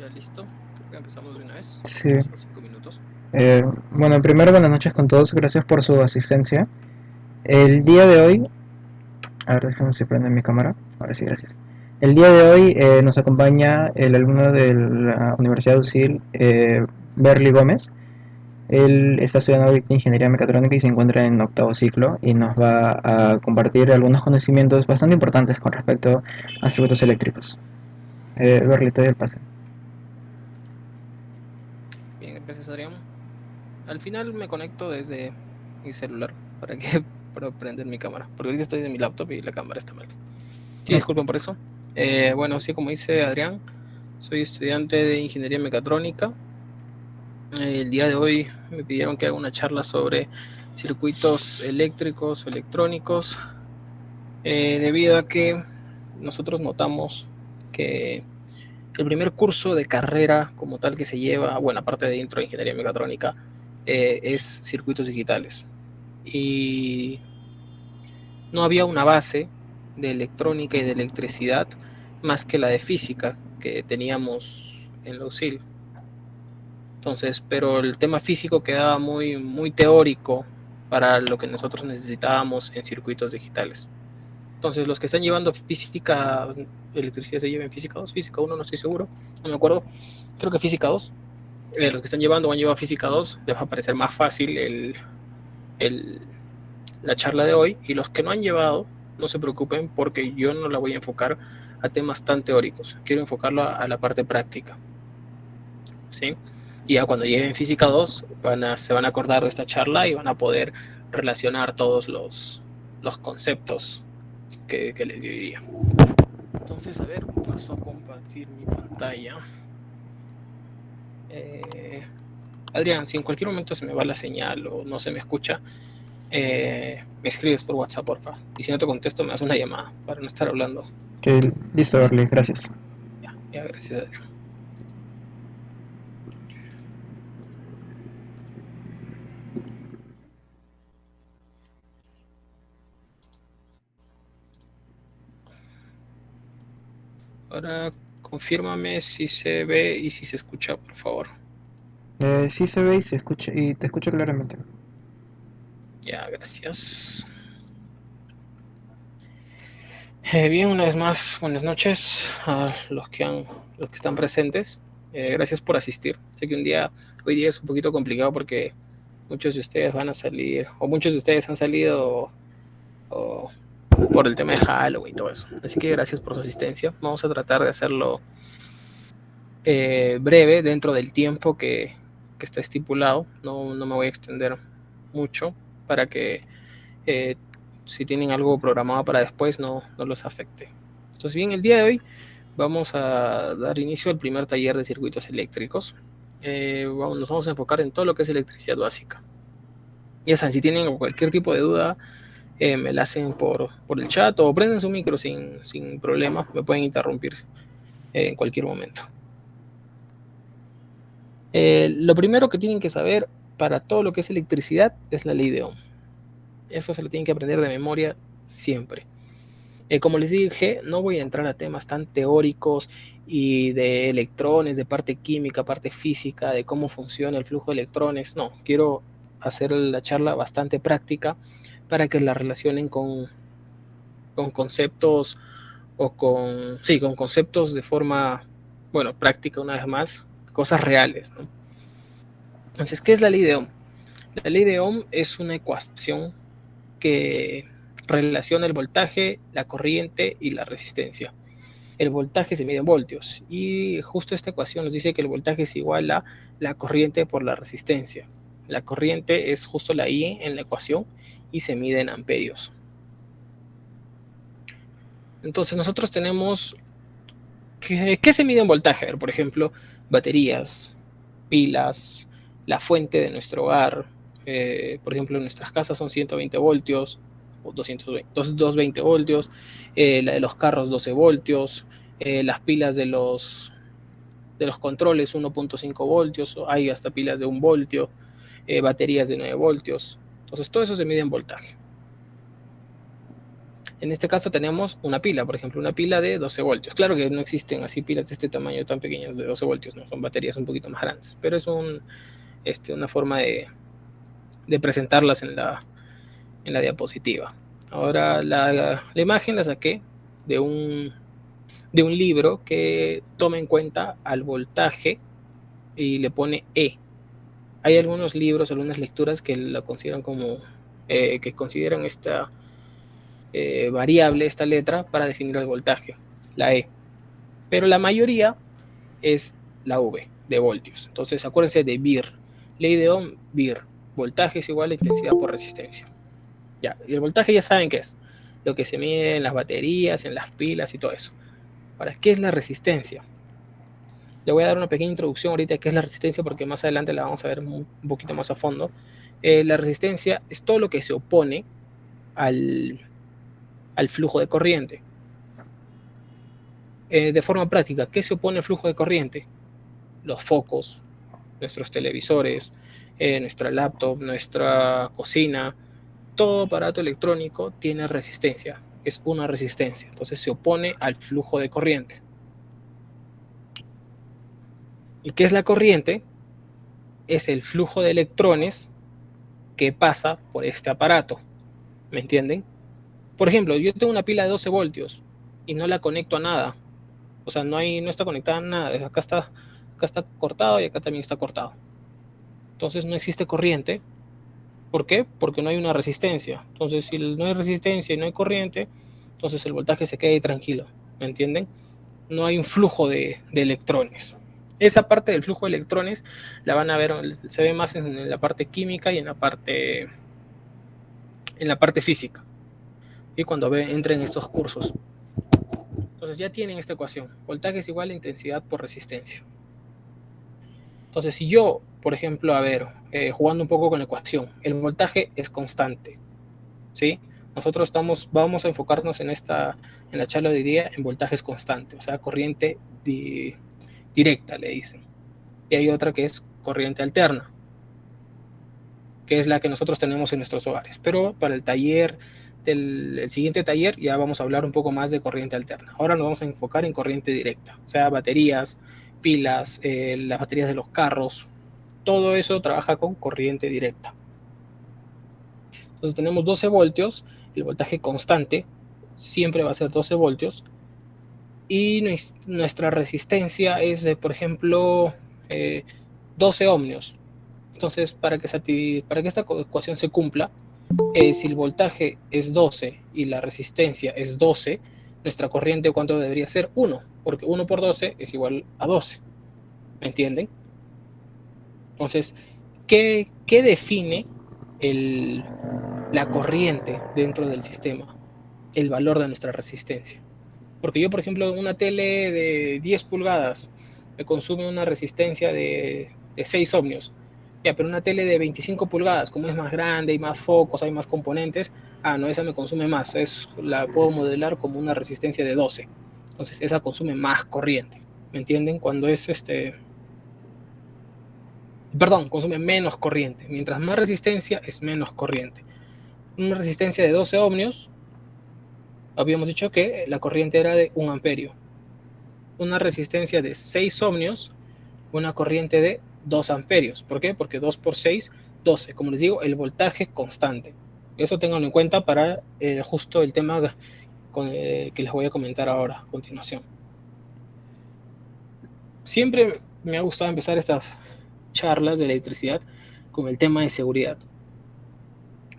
Ya listo. Creo que empezamos de una vez. Sí. Tenemos los 5 minutos. Bueno, primero buenas noches con todos, gracias por su asistencia. El día de hoy, a ver, déjame si prende mi cámara. Ahora sí, gracias. El día de hoy nos acompaña el alumno de la Universidad de USIL, Berly Gómez. Él está estudiando ahorita ingeniería mecatrónica y se encuentra en octavo ciclo y nos va a compartir algunos conocimientos bastante importantes con respecto a circuitos eléctricos. Berly, te doy el pase. Bien, gracias Adrián. Al final me conecto desde mi celular para que para prender mi cámara, porque ahorita estoy de mi laptop y la cámara está mal. Sí, No. disculpen por eso. Bueno, sí, como dice Adrián, soy estudiante de ingeniería mecatrónica. El día de hoy me pidieron que haga una charla sobre circuitos eléctricos o electrónicos, debido a que nosotros notamos que el primer curso de carrera como tal que se lleva, bueno, aparte de intro de ingeniería mecatrónica, es circuitos digitales. Y no había una base de electrónica y de electricidad más que la de física que teníamos en la USIL. Entonces, pero el tema físico quedaba muy teórico para lo que nosotros necesitábamos en circuitos digitales. Entonces, los que están llevando física, electricidad se lleven física 2, física 1, no estoy seguro, no me acuerdo, creo que física 2. Los que están llevando o han llevado física 2, les va a parecer más fácil el, la charla de hoy. Y los que no han llevado, no se preocupen porque yo no la voy a enfocar a temas tan teóricos. Quiero enfocarlo a la parte práctica. ¿Sí? Y ya cuando lleven física 2, se van a acordar de esta charla y van a poder relacionar todos los conceptos que les diría. Entonces, a ver, paso a compartir mi pantalla. Adrián, si en cualquier momento se me va la señal o no se me escucha, me escribes por WhatsApp, porfa. Y si no te contesto, me das una llamada para no estar hablando. Ok, listo, Listo. Berly, gracias. Ya, gracias, Adrián. Ahora confírmame si se ve y si se escucha, por favor. Sí se ve y se escucha y te escucho claramente. Ya, gracias. Bien, una vez más, buenas noches a los que están presentes. Gracias por asistir. Sé que hoy día es un poquito complicado porque muchos de ustedes van a salir, o muchos de ustedes han salido o, por el tema de Halloween y todo eso. Así que gracias por su asistencia. Vamos a tratar de hacerlo breve dentro del tiempo que está estipulado. No me voy a extender mucho para que eh, si tienen algo programado para después no los afecte. Entonces, bien, el día de hoy vamos a dar inicio al primer taller de circuitos eléctricos. Nos vamos a enfocar en todo lo que es electricidad básica. Ya saben, si tienen cualquier tipo de duda, me la hacen por el chat o prenden su micro sin problema, me pueden interrumpir en cualquier momento. Lo primero que tienen que saber para todo lo que es electricidad es la ley de Ohm. Eso se lo tienen que aprender de memoria siempre. Como les dije, no voy a entrar a temas tan teóricos y de electrones, de parte química, parte física, de cómo funciona el flujo de electrones. No, quiero hacer la charla bastante práctica para que la relacionen con conceptos con conceptos de forma, bueno, práctica una vez más, cosas reales, ¿no? Entonces, ¿qué es la ley de Ohm? La ley de Ohm es una ecuación que relaciona el voltaje, la corriente y la resistencia. El voltaje se mide en voltios y justo esta ecuación nos dice que el voltaje es igual a la corriente por la resistencia. La corriente es justo la I en la ecuación y se mide en amperios. Entonces nosotros tenemos ¿qué se mide en voltaje? A ver, por ejemplo, baterías, pilas, la fuente de nuestro hogar. Por ejemplo, en nuestras casas son 120 voltios o 220 voltios. La de los carros 12 voltios. Las pilas de los controles 1.5 voltios. Hay hasta pilas de 1 voltio. Baterías de 9 voltios. Entonces todo eso se mide en voltaje. En este caso tenemos una pila, por ejemplo, una pila de 12 voltios. Claro que no existen así pilas de este tamaño tan pequeñas de 12 voltios, no son baterías un poquito más grandes, pero es una forma de presentarlas en la diapositiva. Ahora la imagen la saqué de un libro que toma en cuenta al voltaje y le pone E. Hay algunos libros, algunas lecturas que la consideran como, que consideran esta variable, esta letra, para definir el voltaje, la E. Pero la mayoría es la V, de voltios. Entonces acuérdense de VIR, ley de Ohm, VIR. Voltaje es igual a intensidad por resistencia. Ya, y el voltaje ya saben qué es, lo que se mide en las baterías, en las pilas y todo eso. Ahora, ¿qué es la resistencia? Le voy a dar una pequeña introducción ahorita de qué es la resistencia, porque más adelante la vamos a ver un poquito más a fondo. La resistencia es todo lo que se opone al flujo de corriente. De forma práctica, ¿qué se opone al flujo de corriente? Los focos, nuestros televisores, nuestra laptop, nuestra cocina, todo aparato electrónico tiene resistencia, es una resistencia, entonces se opone al flujo de corriente. ¿Y qué es la corriente? Es el flujo de electrones que pasa por este aparato, ¿me entienden? Por ejemplo, yo tengo una pila de 12 voltios y no la conecto a nada, o sea, no está conectada a nada, acá está cortado y acá también está cortado. Entonces no existe corriente. ¿Por qué? Porque no hay una resistencia. Entonces, si no hay resistencia y no hay corriente, entonces el voltaje se queda ahí tranquilo, ¿me entienden? No hay un flujo de electrones. Esa parte del flujo de electrones la van a ver, se ve más en la parte química y en la parte física, y cuando entren estos cursos. Entonces ya tienen esta ecuación. Voltaje es igual a intensidad por resistencia. Entonces, si yo, por ejemplo, jugando un poco con la ecuación, el voltaje es constante, ¿sí? Nosotros vamos a enfocarnos en la charla de hoy día en voltajes constantes, o sea, corriente directa, le dicen. Y hay otra que es corriente alterna, que es la que nosotros tenemos en nuestros hogares. Pero para el taller, el siguiente taller, ya vamos a hablar un poco más de corriente alterna. Ahora nos vamos a enfocar en corriente directa, o sea, baterías, pilas, las baterías de los carros, todo eso trabaja con corriente directa. Entonces tenemos 12 voltios, el voltaje constante siempre va a ser 12 voltios, y nuestra resistencia es de, por ejemplo, 12 ohmios. Entonces, para que esta ecuación se cumpla, si el voltaje es 12 y la resistencia es 12, nuestra corriente, ¿cuánto debería ser? 1, porque 1 por 12 es igual a 12. ¿Me entienden? Entonces, ¿qué define la corriente dentro del sistema? El valor de nuestra resistencia. Porque yo, por ejemplo, una tele de 10 pulgadas me consume una resistencia de 6 ohmios. Ya, pero una tele de 25 pulgadas, como es más grande, hay más focos, hay más componentes, no, esa me consume más. La puedo modelar como una resistencia de 12. Entonces, esa consume más corriente. ¿Me entienden? Cuando consume menos corriente. Mientras más resistencia, es menos corriente. Una resistencia de 12 ohmios, habíamos dicho que la corriente era de 1 amperio. Una resistencia de 6 ohmios, una corriente de 2 amperios. ¿Por qué? Porque 2 por 6, 12. Como les digo, el voltaje constante. Eso tenganlo en cuenta para justo el tema que les voy a comentar ahora, a continuación. Siempre me ha gustado empezar estas charlas de electricidad con el tema de seguridad.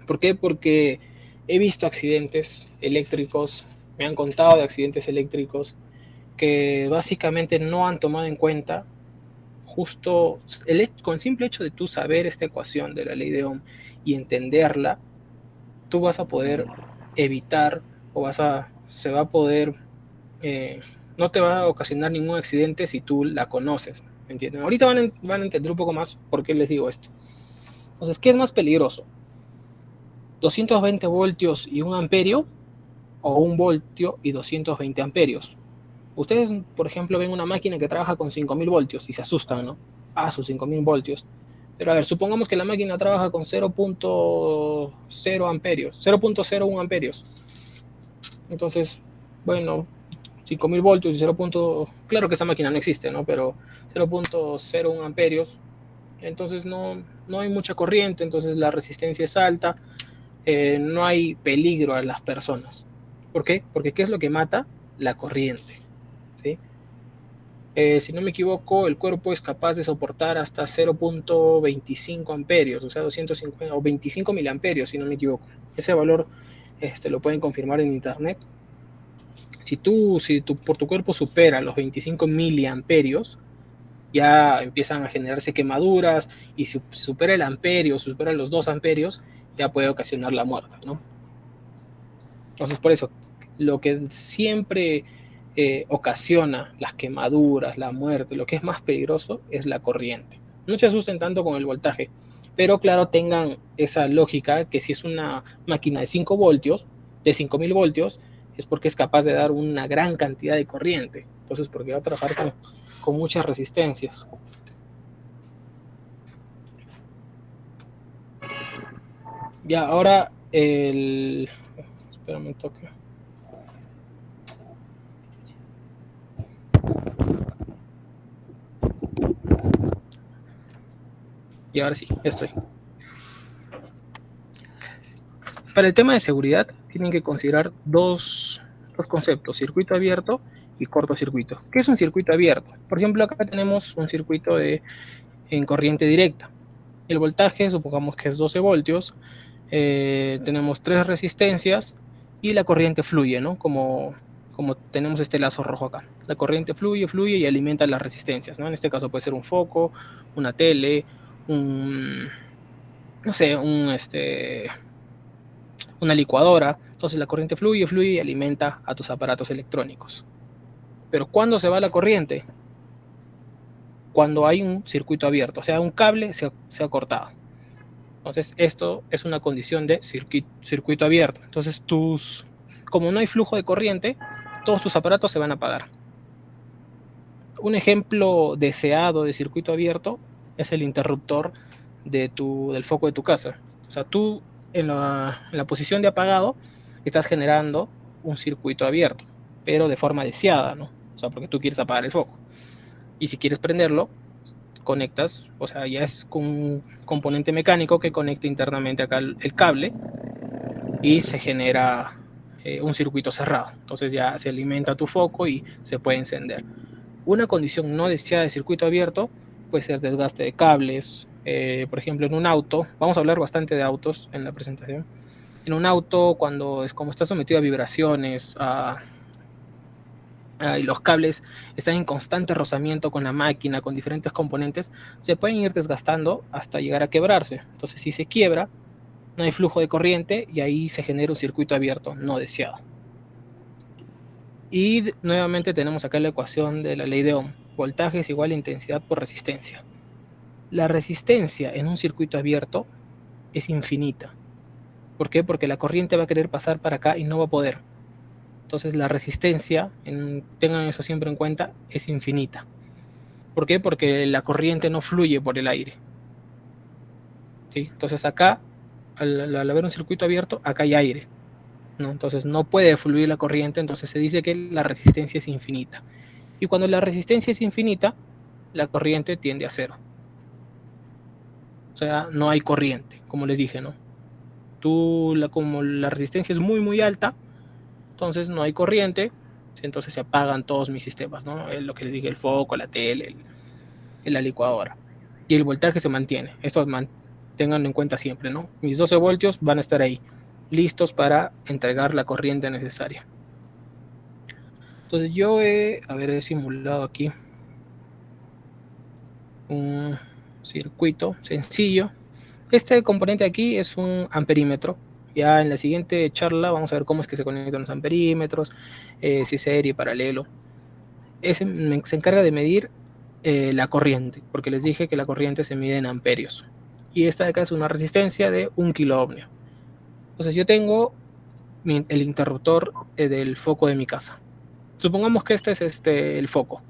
¿Por qué? Porque he visto accidentes eléctricos, me han contado de accidentes eléctricos que básicamente no han tomado en cuenta justo con el simple hecho de tú saber esta ecuación de la ley de Ohm y entenderla, tú vas a poder evitar se va a poder, no te va a ocasionar ningún accidente si tú la conoces, ¿entienden? Ahorita van a entender un poco más por qué les digo esto. Entonces, ¿qué es más peligroso? ¿220 voltios y 1 amperio o 1 voltio y 220 amperios? Ustedes, por ejemplo, ven una máquina que trabaja con 5000 voltios y se asustan, ¿no? Sus 5000 voltios. Pero a ver, supongamos que la máquina trabaja con 0.0 amperios, 0.01 amperios. Entonces, bueno, 5000 voltios y 0. Claro que esa máquina no existe, ¿no? Pero 0.01 amperios. Entonces no hay mucha corriente, entonces la resistencia es alta, no hay peligro a las personas. ¿Por qué? Porque ¿qué es lo que mata? La corriente, ¿sí? Si no me equivoco, el cuerpo es capaz de soportar hasta 0.25 amperios, o sea, 250 o 25 miliamperios, si no me equivoco. Ese valor lo pueden confirmar en internet. Si por tu cuerpo supera los 25 miliamperios, ya empiezan a generarse quemaduras, y si supera el amperio, supera los 2 amperios, ya puede ocasionar la muerte, ¿no? Entonces, por eso, lo que siempre ocasiona las quemaduras, la muerte, lo que es más peligroso es la corriente. No se asusten tanto con el voltaje, pero claro, tengan esa lógica que si es una máquina de 5 voltios, de 5000 voltios, es porque es capaz de dar una gran cantidad de corriente. Entonces, porque va a trabajar con muchas resistencias. Ya, ahora espérame un toque. Y ahora sí, ya estoy. Para el tema de seguridad, tienen que considerar dos conceptos: circuito abierto y cortocircuito. ¿Qué es un circuito abierto? Por ejemplo, acá tenemos un circuito en corriente directa. El voltaje, supongamos que es 12 voltios, tenemos 3 resistencias y la corriente fluye, ¿no? Como tenemos este lazo rojo acá. La corriente fluye y alimenta las resistencias, ¿no? En este caso puede ser un foco, una tele, no sé, una licuadora. Entonces la corriente fluye y alimenta a tus aparatos electrónicos. Pero ¿cuándo se va la corriente? Cuando hay un circuito abierto, o sea, un cable se ha cortado. Entonces esto es una condición de circuito abierto. Entonces como no hay flujo de corriente, todos tus aparatos se van a apagar. Un ejemplo deseado de circuito abierto es el interruptor del foco de tu casa. O sea, tú en la posición de apagado estás generando un circuito abierto, pero de forma deseada, ¿no? O sea, porque tú quieres apagar el foco. Y si quieres prenderlo, conectas, o sea, ya es con un componente mecánico que conecta internamente acá el cable y se genera un circuito cerrado. Entonces ya se alimenta tu foco y se puede encender. Una condición no deseada de circuito abierto puede ser desgaste de cables. Por ejemplo, en un auto, vamos a hablar bastante de autos en la presentación. En un auto, como está sometido a vibraciones, y los cables están en constante rozamiento con la máquina, con diferentes componentes, se pueden ir desgastando hasta llegar a quebrarse. Entonces, si se quiebra, no hay flujo de corriente y ahí se genera un circuito abierto no deseado. Y nuevamente tenemos acá la ecuación de la ley de Ohm. Voltaje es igual a intensidad por resistencia. La resistencia en un circuito abierto es infinita. ¿Por qué? Porque la corriente va a querer pasar para acá y no va a poder. Entonces la resistencia, tengan eso siempre en cuenta, es infinita. ¿Por qué? Porque la corriente no fluye por el aire. ¿Sí? Entonces acá, al haber un circuito abierto, acá hay aire, ¿no? Entonces no puede fluir la corriente, entonces se dice que la resistencia es infinita. Y cuando la resistencia es infinita, la corriente tiende a cero. O sea, no hay corriente, como les dije, ¿no? Como la resistencia es muy, muy alta, entonces no hay corriente, entonces se apagan todos mis sistemas, ¿no? Lo que les dije, el foco, la tele, la licuadora. Y el voltaje se mantiene. Esto tengan en cuenta siempre, ¿no? Mis 12 voltios van a estar ahí, listos para entregar la corriente necesaria. Entonces yo he simulado aquí un circuito sencillo. Este componente aquí es un amperímetro. Ya en la siguiente charla vamos a ver cómo es que se conectan los amperímetros, si es serie, paralelo. Se encarga de medir la corriente, porque les dije que la corriente se mide en amperios. Y esta de acá es una resistencia de 1 kiloohmio. Entonces yo tengo el interruptor del foco de mi casa. Supongamos que este es el foco,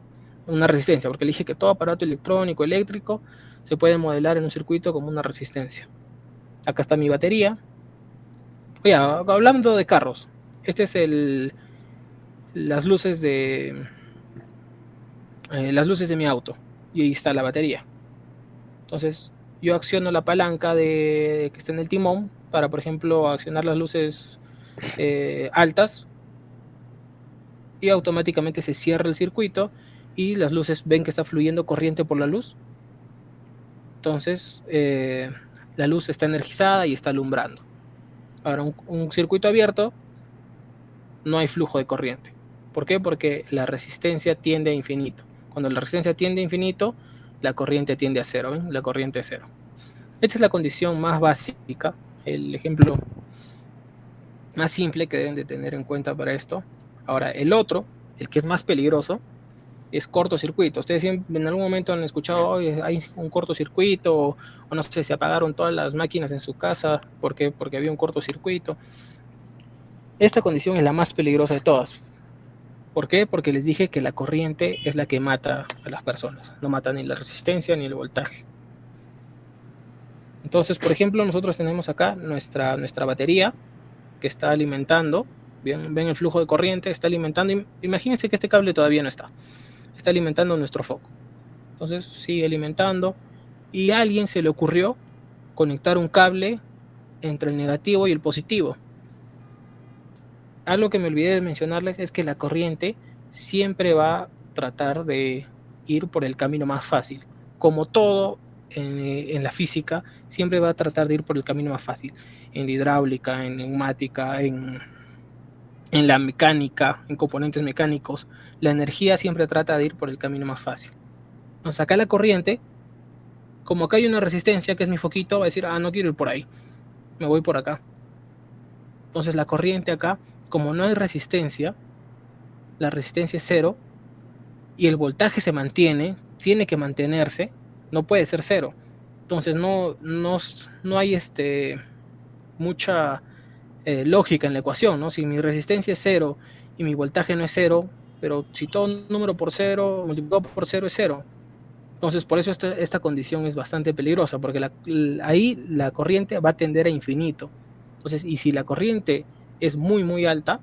una resistencia, porque le dije que todo aparato electrónico, eléctrico, se puede modelar en un circuito como una resistencia. Acá está mi batería. Oye, hablando de carros, Este es las luces de mi auto, y ahí está la batería. Entonces yo acciono la palanca que está en el timón para, por ejemplo, accionar las luces altas, y automáticamente se cierra el circuito y las luces ven que está fluyendo corriente por la luz. Entonces la luz está energizada y está alumbrando. Ahora, un circuito abierto, no hay flujo de corriente. ¿Por qué? Porque la resistencia tiende a infinito. Cuando la resistencia tiende a infinito, la corriente tiende a cero. ¿Ven? La corriente es cero. Esta es la condición más básica, el ejemplo más simple que deben de tener en cuenta para esto. Ahora, el otro, el que es más peligroso, es cortocircuito. Ustedes en algún momento han escuchado, hoy hay un cortocircuito, o no sé, se apagaron todas las máquinas en su casa porque había un cortocircuito. Esta condición es la más peligrosa de todas. ¿Por qué? Porque les dije que la corriente es la que mata a las personas. No mata ni la resistencia ni el voltaje. Entonces, por ejemplo, nosotros tenemos acá nuestra batería que está alimentando. Ven el flujo de corriente, está alimentando. Imagínense que este cable todavía no está. Está alimentando nuestro foco. Entonces sigue alimentando. Y a alguien se le ocurrió conectar un cable entre el negativo y el positivo. Algo que me olvidé de mencionarles es que la corriente siempre va a tratar de ir por el camino más fácil. Como todo en la física, siempre va a tratar de ir por el camino más fácil. En la hidráulica, en neumática, en la mecánica, en componentes mecánicos, la energía siempre trata de ir por el camino más fácil. Entonces acá la corriente, como acá hay una resistencia que es mi foquito, va a decir, no quiero ir por ahí, me voy por acá. Entonces la corriente acá, como no hay resistencia, la resistencia es cero, y el voltaje se mantiene, tiene que mantenerse, no puede ser cero. Entonces no hay mucha lógica en la ecuación, ¿no? Si mi resistencia es cero y mi voltaje no es cero, pero si todo número por cero multiplicado por cero es cero. Entonces por eso esta condición es bastante peligrosa, porque ahí la corriente va a tender a infinito. Entonces, y si la corriente es muy muy alta,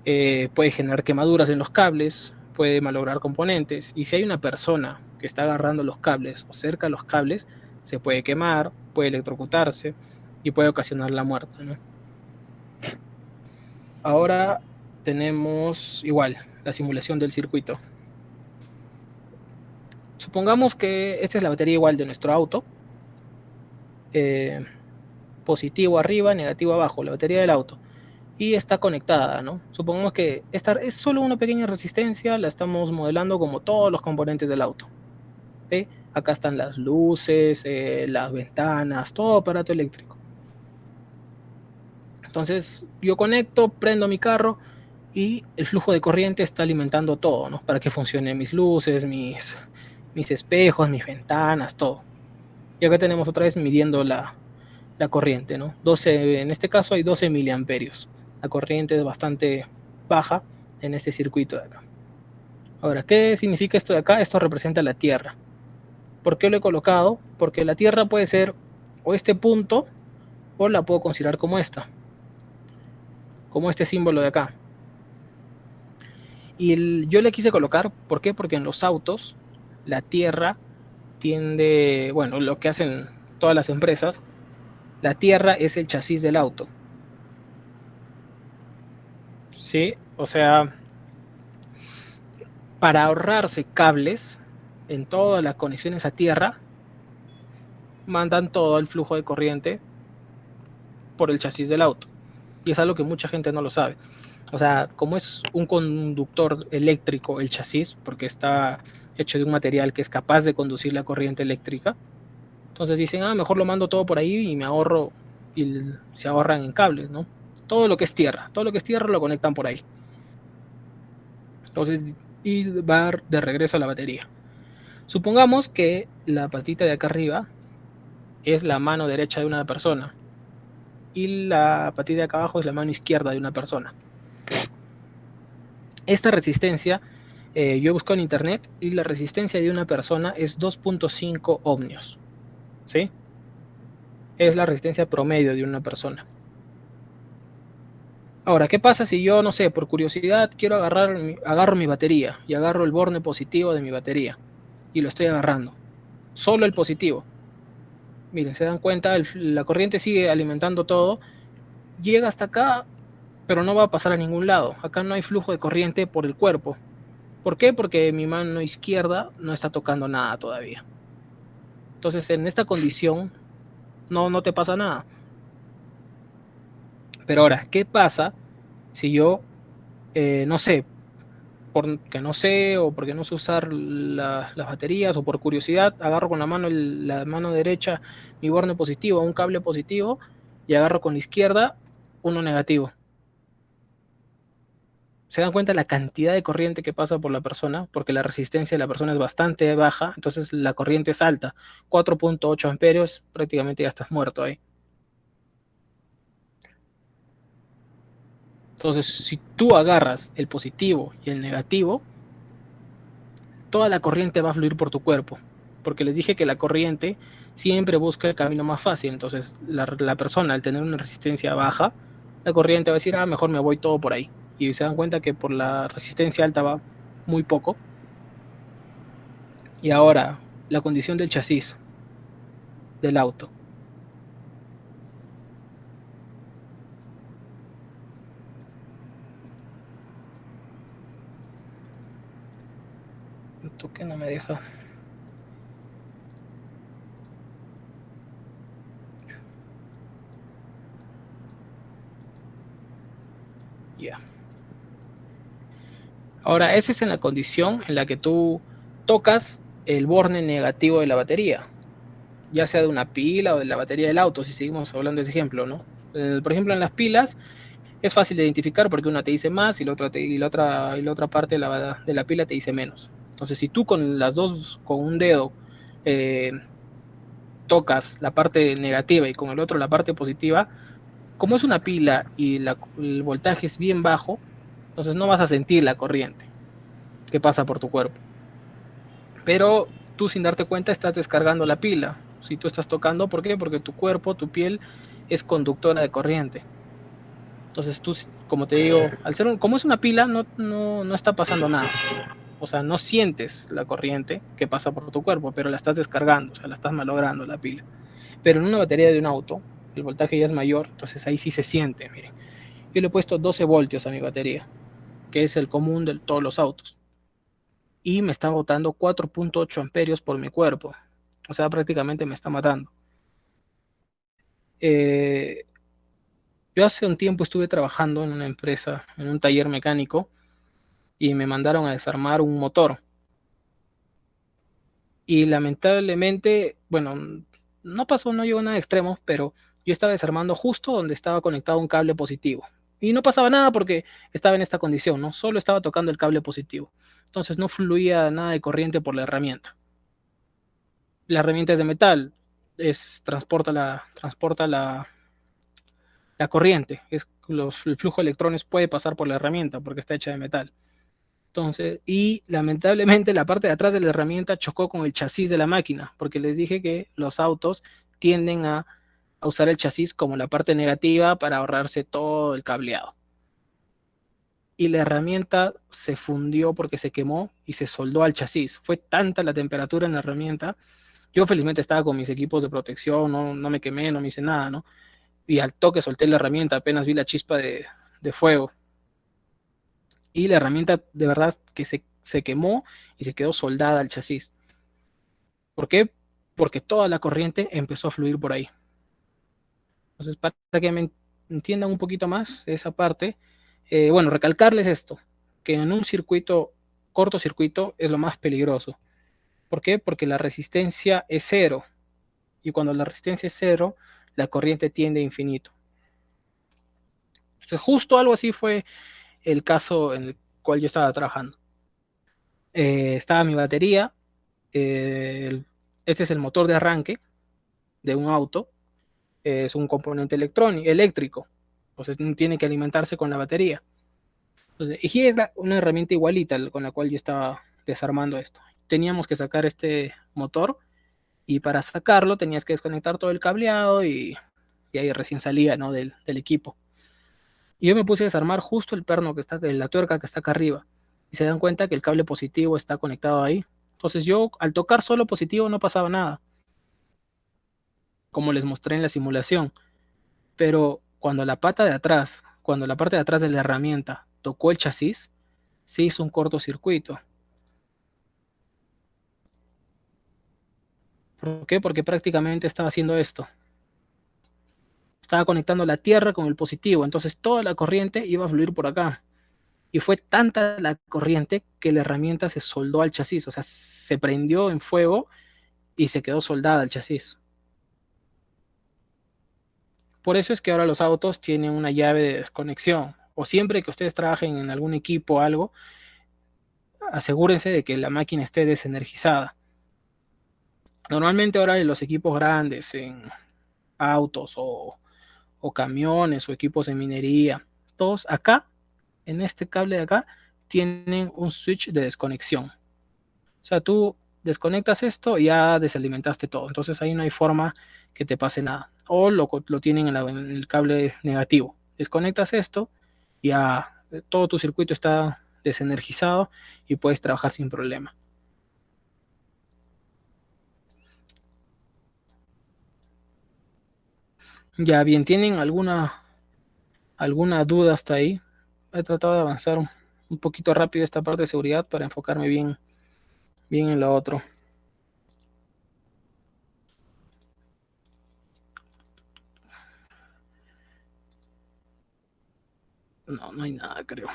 puede generar quemaduras en los cables, puede malograr componentes, y si hay una persona que está agarrando los cables o cerca de los cables, se puede quemar, puede electrocutarse y puede ocasionar la muerte, ¿no? Ahora tenemos igual la simulación del circuito. Supongamos que esta es la batería igual de nuestro auto, positivo arriba, negativo abajo, la batería del auto, y está conectada, ¿no? Supongamos que esta es solo una pequeña resistencia, la estamos modelando como todos los componentes del auto, ¿sí? Acá están las luces, las ventanas, todo aparato eléctrico. Entonces yo conecto, prendo mi carro y el flujo de corriente está alimentando todo, ¿no? Para que funcionen mis luces, mis espejos, mis ventanas, todo. Y acá tenemos otra vez midiendo la corriente, ¿no? 12, en este caso hay 12 miliamperios. La corriente es bastante baja en este circuito de acá. Ahora, ¿qué significa esto de acá? Esto representa la Tierra. ¿Por qué lo he colocado? Porque la Tierra puede ser o este punto, o la puedo considerar como esta, como este símbolo de acá. Y yo le quise colocar, ¿por qué? Porque en los autos la Tierra tiende, bueno, lo que hacen todas las empresas, la Tierra es el chasis del auto. ¿Sí? O sea, para ahorrarse cables en todas las conexiones a tierra, mandan todo el flujo de corriente por el chasis del auto. Y es algo que mucha gente no lo sabe. O sea, como es un conductor eléctrico el chasis, porque está hecho de un material que es capaz de conducir la corriente eléctrica, entonces dicen, mejor lo mando todo por ahí y me ahorro, y se ahorran en cables, ¿no? Todo lo que es tierra lo conectan por ahí. Entonces, y va de regreso a la batería. Supongamos que la patita de acá arriba es la mano derecha de una persona y la patita de acá abajo es la mano izquierda de una persona. Esta resistencia, yo he buscado en internet, y la resistencia de una persona es 2.5 ohmios, ¿sí? Es la resistencia promedio de una persona. Ahora, ¿qué pasa si yo, no sé, por curiosidad quiero agarro mi batería y agarro el borne positivo de mi batería y lo estoy agarrando? Solo el positivo. Miren, se dan cuenta, la corriente sigue alimentando todo, llega hasta acá, pero no va a pasar a ningún lado. Acá no hay flujo de corriente por el cuerpo. ¿Por qué? Porque mi mano izquierda no está tocando nada todavía. Entonces, en esta condición, no te pasa nada. Pero ahora, ¿qué pasa si yo, no sé, porque no sé o porque no sé usar las baterías o por curiosidad, agarro con la mano derecha mi borne positivo, un cable positivo, y agarro con la izquierda uno negativo? Se dan cuenta la cantidad de corriente que pasa por la persona, porque la resistencia de la persona es bastante baja, entonces la corriente es alta, 4.8 amperios, prácticamente ya estás muerto ahí. Entonces, si tú agarras el positivo y el negativo, toda la corriente va a fluir por tu cuerpo, porque les dije que la corriente siempre busca el camino más fácil. Entonces, la persona, al tener una resistencia baja, la corriente va a decir, mejor me voy todo por ahí. Y se dan cuenta que por la resistencia alta va muy poco. Y ahora, la condición del chasis del auto. ¿Esto qué no me deja? Ya. Yeah. Ahora, esa es en la condición en la que tú tocas el borne negativo de la batería, ya sea de una pila o de la batería del auto, si seguimos hablando de ese ejemplo, ¿no? Por ejemplo, en las pilas es fácil de identificar porque una te dice más y la otra parte de la pila te dice menos. Entonces, si tú con las dos, con un dedo, eh, tocas la parte negativa y con el otro la parte positiva, como es una pila y el voltaje es bien bajo, entonces no vas a sentir la corriente que pasa por tu cuerpo. Pero tú sin darte cuenta estás descargando la pila. Si tú estás tocando, ¿por qué? Porque tu cuerpo, tu piel es conductora de corriente. Entonces tú, como te digo, como es una pila, no está pasando nada. O sea, no sientes la corriente que pasa por tu cuerpo, pero la estás descargando, o sea, la estás malogrando la pila. Pero en una batería de un auto, el voltaje ya es mayor, entonces ahí sí se siente, miren. Yo le he puesto 12 voltios a mi batería, que es el común de todos los autos. Y me está botando 4.8 amperios por mi cuerpo. O sea, prácticamente me está matando. Eh, yo hace un tiempo estuve trabajando en una empresa, en un taller mecánico, y me mandaron a desarmar un motor. Y lamentablemente, bueno, no pasó, no llegó nada extremo, pero yo estaba desarmando justo donde estaba conectado un cable positivo. Y no pasaba nada porque estaba en esta condición, ¿no? Solo estaba tocando el cable positivo. Entonces no fluía nada de corriente por la herramienta. La herramienta es de metal, transporta la corriente. El flujo de electrones puede pasar por la herramienta porque está hecha de metal. Entonces, y lamentablemente la parte de atrás de la herramienta chocó con el chasis de la máquina, porque les dije que los autos tienden a usar el chasis como la parte negativa para ahorrarse todo el cableado. Y la herramienta se fundió porque se quemó y se soldó al chasis. Fue tanta la temperatura en la herramienta. Yo felizmente estaba con mis equipos de protección, no me quemé, no me hice nada, ¿no? Y al toque solté la herramienta, apenas vi la chispa de fuego. Y la herramienta de verdad que se quemó y se quedó soldada al chasis. ¿Por qué? Porque toda la corriente empezó a fluir por ahí. Entonces, para que me entiendan un poquito más esa parte, bueno, recalcarles esto, que en un circuito, cortocircuito, es lo más peligroso. ¿Por qué? Porque la resistencia es cero. Y cuando la resistencia es cero, la corriente tiende a infinito. Entonces, justo algo así fue el caso en el cual yo estaba trabajando. Estaba mi batería, este es el motor de arranque de un auto, es un componente eléctrico, entonces tiene que alimentarse con la batería. Entonces, y es una herramienta igualita con la cual yo estaba desarmando esto. Teníamos que sacar este motor y para sacarlo tenías que desconectar todo el cableado y ahí recién salía, ¿no? del equipo. Y yo me puse a desarmar justo el perno que está, la tuerca que está acá arriba. Y se dan cuenta que el cable positivo está conectado ahí. Entonces yo al tocar solo positivo no pasaba nada, como les mostré en la simulación. Pero cuando la pata de atrás, cuando la parte de atrás de la herramienta tocó el chasis, se hizo un cortocircuito. ¿Por qué? Porque prácticamente estaba haciendo esto. Estaba conectando la tierra con el positivo, entonces toda la corriente iba a fluir por acá. Y fue tanta la corriente que la herramienta se soldó al chasis, o sea, se prendió en fuego y se quedó soldada al chasis. Por eso es que ahora los autos tienen una llave de desconexión. O siempre que ustedes trabajen en algún equipo o algo, asegúrense de que la máquina esté desenergizada. Normalmente ahora en los equipos grandes, en autos o camiones o equipos de minería, todos acá, en este cable de acá, tienen un switch de desconexión. O sea, tú desconectas esto y ya desalimentaste todo. Entonces ahí no hay forma que te pase nada. O lo tienen en el cable negativo. Desconectas esto y ya todo tu circuito está desenergizado y puedes trabajar sin problema. Ya bien, ¿tienen alguna duda hasta ahí? He tratado de avanzar un poquito rápido esta parte de seguridad para enfocarme bien en lo otro. No hay nada, creo.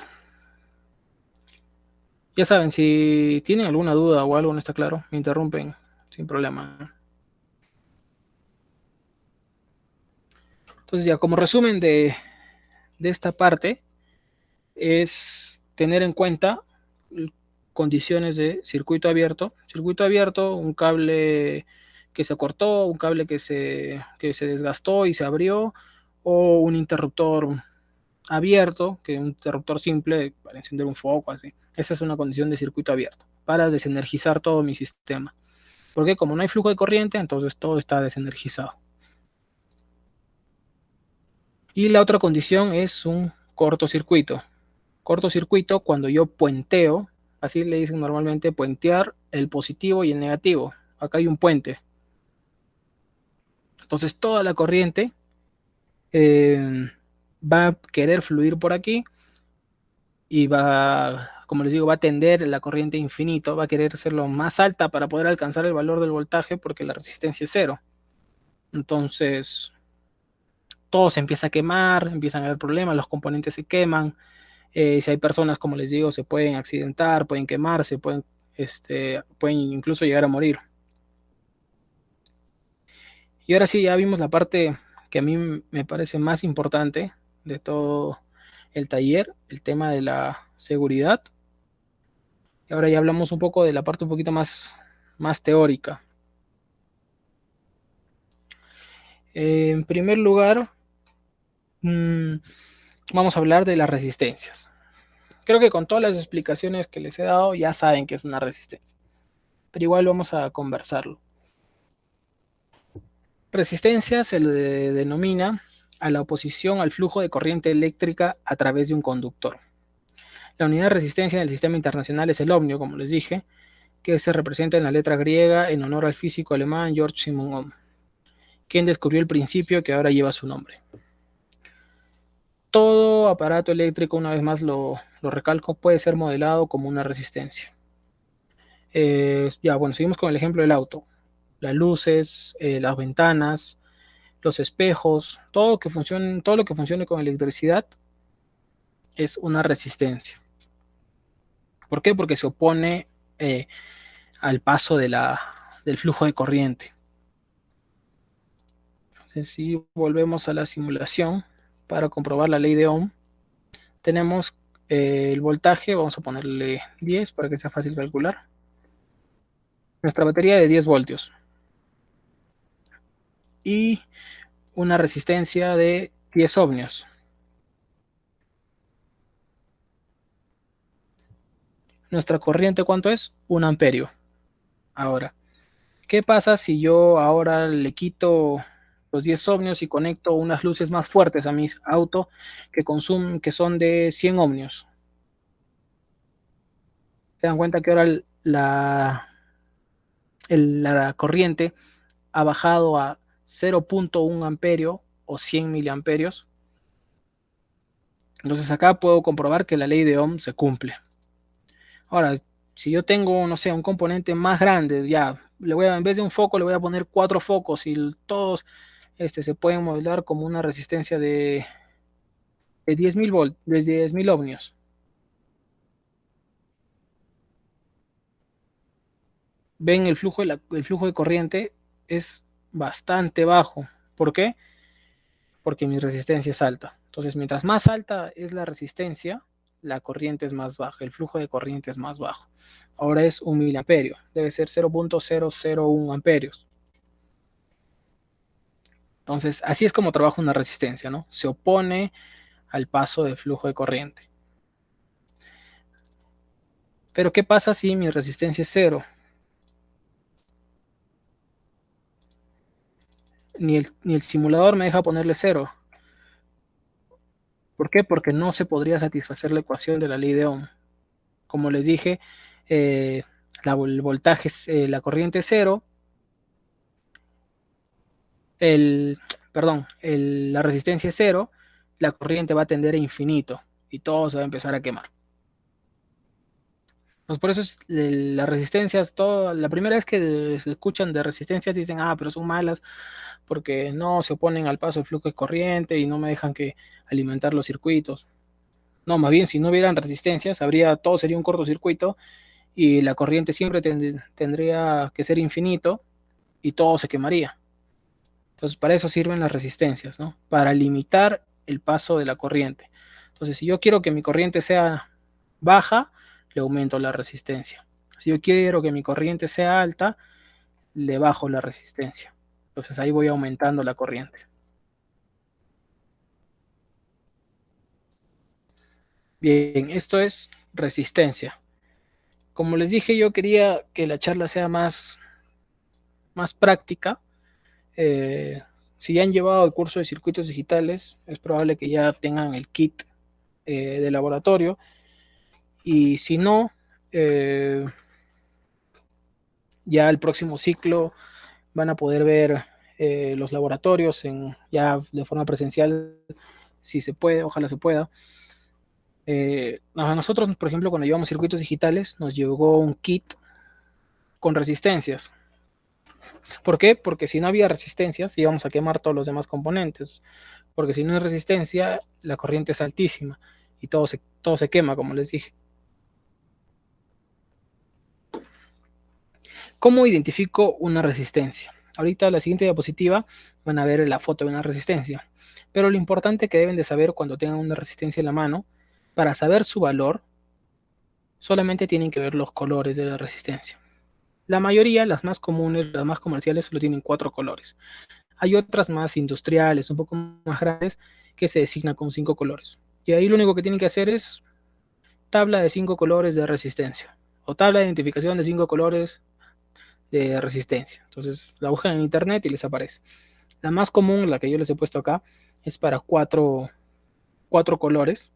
Ya saben, si tienen alguna duda o algo no está claro, me interrumpen sin problema. Entonces ya como resumen de esta parte es tener en cuenta condiciones de circuito abierto. Circuito abierto, un cable que se cortó, un cable que se desgastó y se abrió, o un interruptor abierto, que es un interruptor simple para encender un foco, así. Esa es una condición de circuito abierto, para desenergizar todo mi sistema. Porque como no hay flujo de corriente, entonces todo está desenergizado. Y la otra condición es un cortocircuito. Cortocircuito cuando yo puenteo, así le dicen normalmente, puentear el positivo y el negativo. Acá hay un puente. Entonces toda la corriente va a querer fluir por aquí y va, como les digo, va a tender la corriente infinito, va a querer ser lo más alta para poder alcanzar el valor del voltaje porque la resistencia es cero. Entonces todo se empieza a quemar, empiezan a haber problemas, los componentes se queman. Si hay personas, como les digo, se pueden accidentar, pueden quemarse, pueden incluso llegar a morir. Y ahora sí, ya vimos la parte que a mí me parece más importante de todo el taller, el tema de la seguridad. Y ahora ya hablamos un poco de la parte un poquito más teórica. En primer lugar, vamos a hablar de las resistencias. Creo que con todas las explicaciones que les he dado ya saben que es una resistencia, pero igual vamos a conversarlo. Resistencia se le denomina a la oposición al flujo de corriente eléctrica a través de un conductor. La unidad de resistencia en el sistema internacional es el ohmio, como les dije, que se representa en la letra griega en honor al físico alemán Georg Simon Ohm, quien descubrió el principio que ahora lleva su nombre. Todo aparato eléctrico, una vez más lo recalco, puede ser modelado como una resistencia. Bueno, seguimos con el ejemplo del auto. Las luces, las ventanas, los espejos, todo lo que funcione con electricidad es una resistencia. ¿Por qué? Porque se opone al paso del flujo de corriente. Entonces, si volvemos a la simulación para comprobar la ley de Ohm, tenemos el voltaje, vamos a ponerle 10 para que sea fácil calcular. Nuestra batería de 10 voltios. Y una resistencia de 10 ohmios. Nuestra corriente, ¿cuánto es? 1 amperio. Ahora, ¿qué pasa si yo ahora le quito los 10 ohmios y conecto unas luces más fuertes a mi auto que son de 100 ohmios. Se dan cuenta que ahora la corriente ha bajado a 0.1 amperio o 100 miliamperios. Entonces acá puedo comprobar que la ley de Ohm se cumple. Ahora, si yo tengo, no sé, un componente más grande, ya, en vez de un foco le voy a poner 4 focos y todos se pueden modelar como una resistencia de 10.000 volts, de 10.000 ohmios. Ven, el flujo de corriente es bastante bajo. ¿Por qué? Porque mi resistencia es alta. Entonces, mientras más alta es la resistencia, la corriente es más baja, el flujo de corriente es más bajo. Ahora es 1 miliamperio, debe ser 0.001 amperios. Entonces, así es como trabaja una resistencia, ¿no? Se opone al paso del flujo de corriente. Pero, ¿qué pasa si mi resistencia es cero? Ni el simulador me deja ponerle cero. ¿Por qué? Porque no se podría satisfacer la ecuación de la ley de Ohm. Como les dije, el voltaje es la corriente es cero, la resistencia es cero, la corriente va a tender a infinito y todo se va a empezar a quemar. Pues por eso las resistencias, la primera vez que se escuchan de resistencias dicen, pero son malas porque no se oponen al paso del flujo de corriente y no me dejan que alimentar los circuitos. No, más bien si no hubieran resistencias, todo sería un cortocircuito y la corriente siempre tendría que ser infinito y todo se quemaría. Entonces, para eso sirven las resistencias, ¿no? Para limitar el paso de la corriente. Entonces, si yo quiero que mi corriente sea baja, le aumento la resistencia. Si yo quiero que mi corriente sea alta, le bajo la resistencia. Entonces, ahí voy aumentando la corriente. Bien, esto es resistencia. Como les dije, yo quería que la charla sea más práctica. Si ya han llevado el curso de circuitos digitales, es probable que ya tengan el kit de laboratorio. Y si no, ya el próximo ciclo van a poder ver los laboratorios ya de forma presencial, si se puede, ojalá se pueda. A nosotros, por ejemplo, cuando llevamos circuitos digitales, nos llegó un kit con resistencias. ¿Por qué? Porque si no había resistencias, íbamos a quemar todos los demás componentes. Porque si no hay resistencia, la corriente es altísima y todo se quema, como les dije. ¿Cómo identifico una resistencia? Ahorita en la siguiente diapositiva van a ver la foto de una resistencia. Pero lo importante que deben de saber cuando tengan una resistencia en la mano, para saber su valor, solamente tienen que ver los colores de la resistencia. La mayoría, las más comunes, las más comerciales, solo tienen 4 colores. Hay otras más industriales, un poco más grandes, que se designan con 5 colores. Y ahí lo único que tienen que hacer es tabla de 5 colores de resistencia. O tabla de identificación de 5 colores de resistencia. Entonces la buscan en internet y les aparece. La más común, la que yo les he puesto acá, es para 4 colores.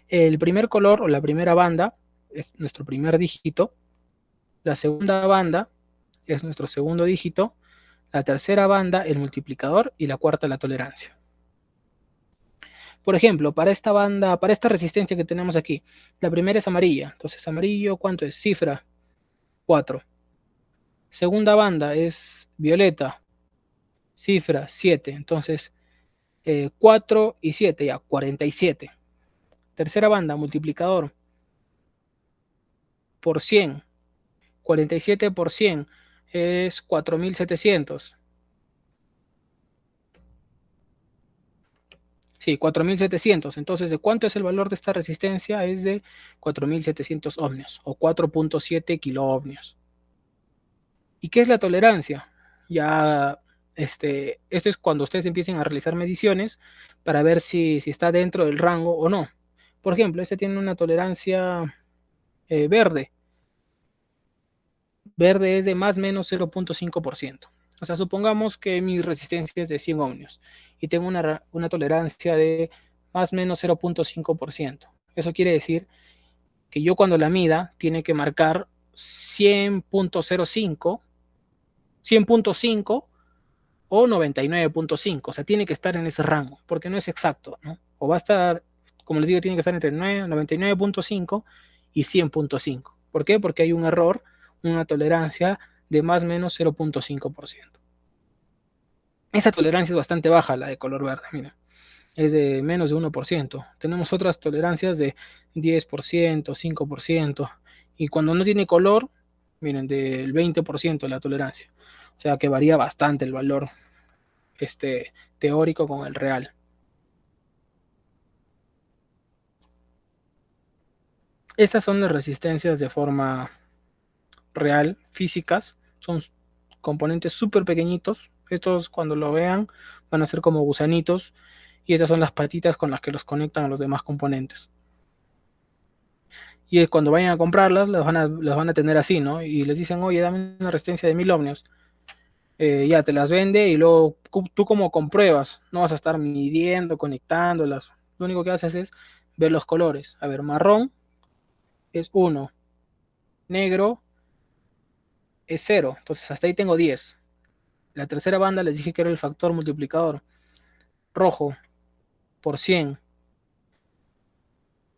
El primer color o la primera banda es nuestro primer dígito. La segunda banda es nuestro segundo dígito. La tercera banda, el multiplicador. Y la cuarta, la tolerancia. Por ejemplo, para esta resistencia que tenemos aquí, la primera es amarilla. Entonces, amarillo, ¿cuánto es? Cifra 4. Segunda banda es violeta, cifra 7. Entonces, 4 y 7, ya, 47. Tercera banda, multiplicador, por 100. 47 por 100 es 4700. Sí, 4700. Entonces, ¿de cuánto es el valor de esta resistencia? Es de 4700 ohmios o 4.7 kiloohmios. ¿Y qué es la tolerancia? Ya, esto es cuando ustedes empiecen a realizar mediciones para ver si está dentro del rango o no. Por ejemplo, este tiene una tolerancia verde. Verde es de más o menos 0.5%. O sea, supongamos que mi resistencia es de 100 ohmios y tengo una tolerancia de más o menos 0.5%. Eso quiere decir que yo cuando la mida tiene que marcar 100.05, 100.5 o 99.5. O sea, tiene que estar en ese rango, porque no es exacto, ¿no? O va a estar, como les digo, tiene que estar entre 99.5 y 100.5. ¿Por qué? Porque hay un error, una tolerancia de más o menos 0.5%. Esa tolerancia es bastante baja, la de color verde, mira. Es de menos de 1%. Tenemos otras tolerancias de 10%, 5%. Y cuando no tiene color, miren, del 20% la tolerancia. O sea que varía bastante el valor teórico con el real. Estas son las resistencias de forma real, físicas. Son componentes súper pequeñitos. Estos cuando lo vean van a ser como gusanitos. Y estas son las patitas con las que los conectan a los demás componentes. Y cuando vayan a comprarlas, las van a tener así, ¿no? Y les dicen, oye, dame una resistencia de 1000 ohmios. Ya te las vende y luego tú como compruebas, no vas a estar midiendo, conectándolas. Lo único que haces es ver los colores. A ver, marrón es 1, negro es 0. Entonces hasta ahí tengo 10. La tercera banda les dije que era el factor multiplicador. Rojo por 100,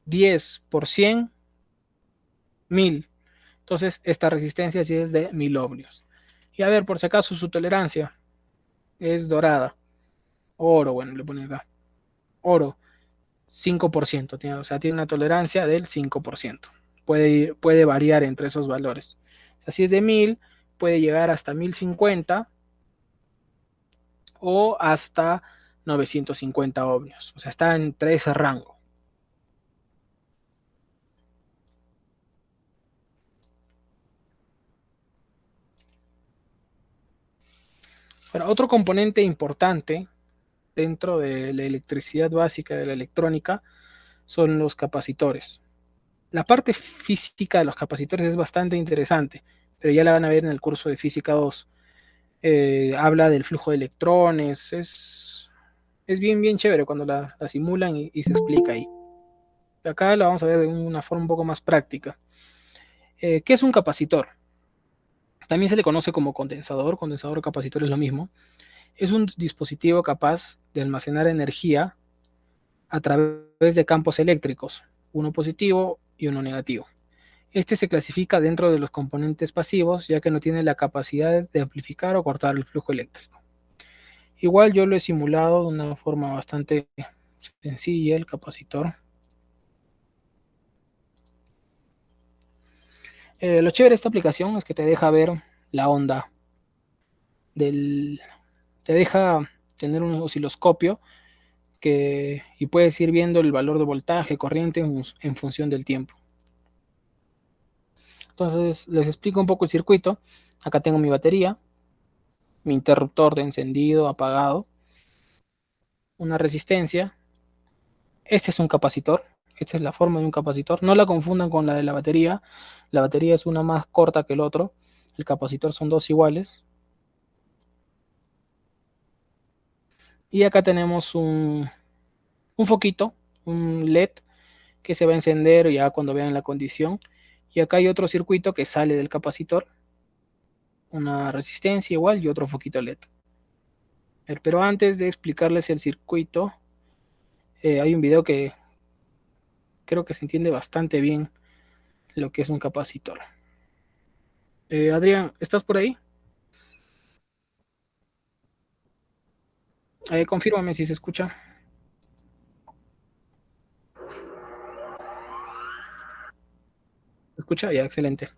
10 por 100, 1000. Entonces esta resistencia sí es de 1000 ohmios. Y a ver, por si acaso su tolerancia es dorada. Oro, bueno, le ponen acá. Oro, 5%. O sea, tiene una tolerancia del 5%. Puede variar entre esos valores. O sea, si es de 1000, puede llegar hasta 1050 o hasta 950 ohmios. O sea, está entre ese rango. Bueno, otro componente importante dentro de la electricidad básica de la electrónica son los capacitores. La parte física de los capacitores es bastante interesante, pero ya la van a ver en el curso de Física 2. Habla del flujo de electrones, es bien, bien chévere cuando la simulan y se explica ahí. Acá la vamos a ver de una forma un poco más práctica. ¿Qué es un capacitor? También se le conoce como condensador, condensador o capacitor es lo mismo. Es un dispositivo capaz de almacenar energía a través de campos eléctricos, uno positivo y uno negativo. Este se clasifica dentro de los componentes pasivos, ya que no tiene la capacidad de amplificar o cortar el flujo eléctrico. Igual yo lo he simulado de una forma bastante sencilla, el capacitor. Lo chévere de esta aplicación es que te deja ver la onda del... Te deja tener un osciloscopio y puedes ir viendo el valor de voltaje, corriente en función del tiempo. Entonces les explico un poco el circuito. Acá tengo mi batería, mi interruptor de encendido, apagado, una resistencia. Este es un capacitor. Esta es la forma de un capacitor. No la confundan con la de la batería. La batería es una más corta que el otro. El capacitor son dos iguales. Y acá tenemos un foquito, un LED, que se va a encender ya cuando vean la condición. Y acá hay otro circuito que sale del capacitor. Una resistencia igual y otro foquito LED. Pero antes de explicarles el circuito, hay un video que creo que se entiende bastante bien lo que es un capacitor. Adrián, ¿estás por ahí? Confírmame si se escucha. ¿Se escucha? Ya, excelente.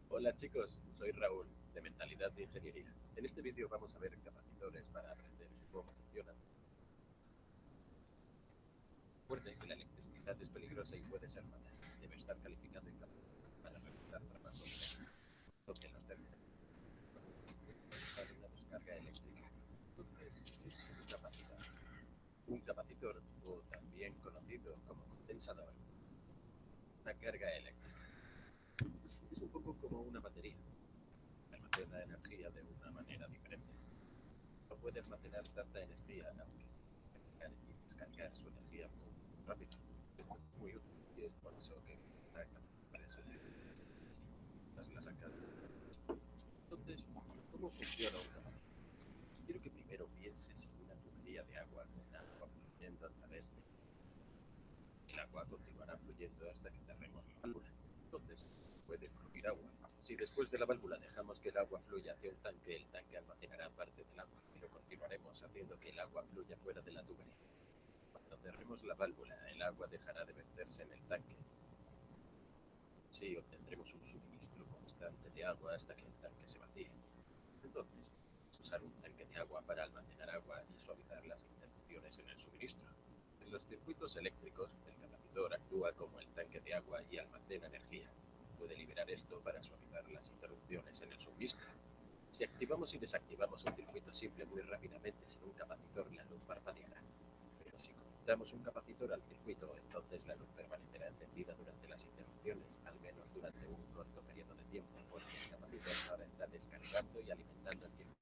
Hola chicos, soy Raúl, de Mentalidad de Ingeniería. En este vídeo vamos a ver capacitores para aprender cómo funcionan. Recuerde que la electricidad es peligrosa y puede ser fatal. Debe estar calificado en capacitor para realizar traspasos en los términos. Una descarga eléctrica. Entonces, es un capacitor. Un capacitor, o también conocido como condensador, una carga eléctrica. Es un poco como una batería. no puede almacenar tanta energía, aunque cargar y descargar su energía muy rápido. Esto es muy útil y es por eso que la capacidad de la saca. Entonces, ¿cómo funciona un capacitor? Quiero que primero pienses en una tubería de agua con agua fluyendo a través de el agua continuará fluyendo hasta que cerremos la válvula. Entonces, puede fluir agua. Si después de la válvula dejamos que el agua fluya hacia un tanque, el tanque almacenará parte del agua, pero continuaremos haciendo que el agua fluya fuera de la tubería. Cuando cerremos la válvula, el agua dejará de verterse en el tanque. Así obtendremos un suministro constante de agua hasta que el tanque se vacíe. Entonces, usar un tanque de agua para almacenar agua y suavizar las interrupciones en el suministro. En los circuitos eléctricos, el capacitor actúa como el tanque de agua y almacena energía. Puede liberar esto para suavizar las interrupciones en el suministro. Si activamos y desactivamos un circuito simple muy rápidamente sin un capacitor, la luz parpadeará. Pero si conectamos un capacitor al circuito, entonces la luz permanecerá encendida durante las interrupciones, al menos durante un corto periodo de tiempo, porque el capacitor ahora está descargando y alimentando el circuito.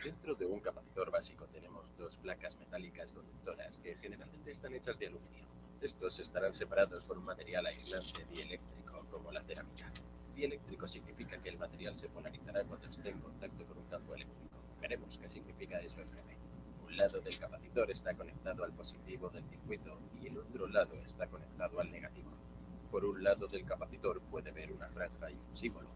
Dentro de un capacitor básico tenemos dos placas metálicas conductoras que generalmente están hechas de aluminio. Estos estarán separados por un material aislante dieléctrico como la cerámica. Dieléctrico significa que el material se polarizará cuando esté en contacto con un campo eléctrico. Veremos qué significa eso en breve. Un lado del capacitor está conectado al positivo del circuito y el otro lado está conectado al negativo. Por un lado del capacitor puede ver una franja y un símbolo.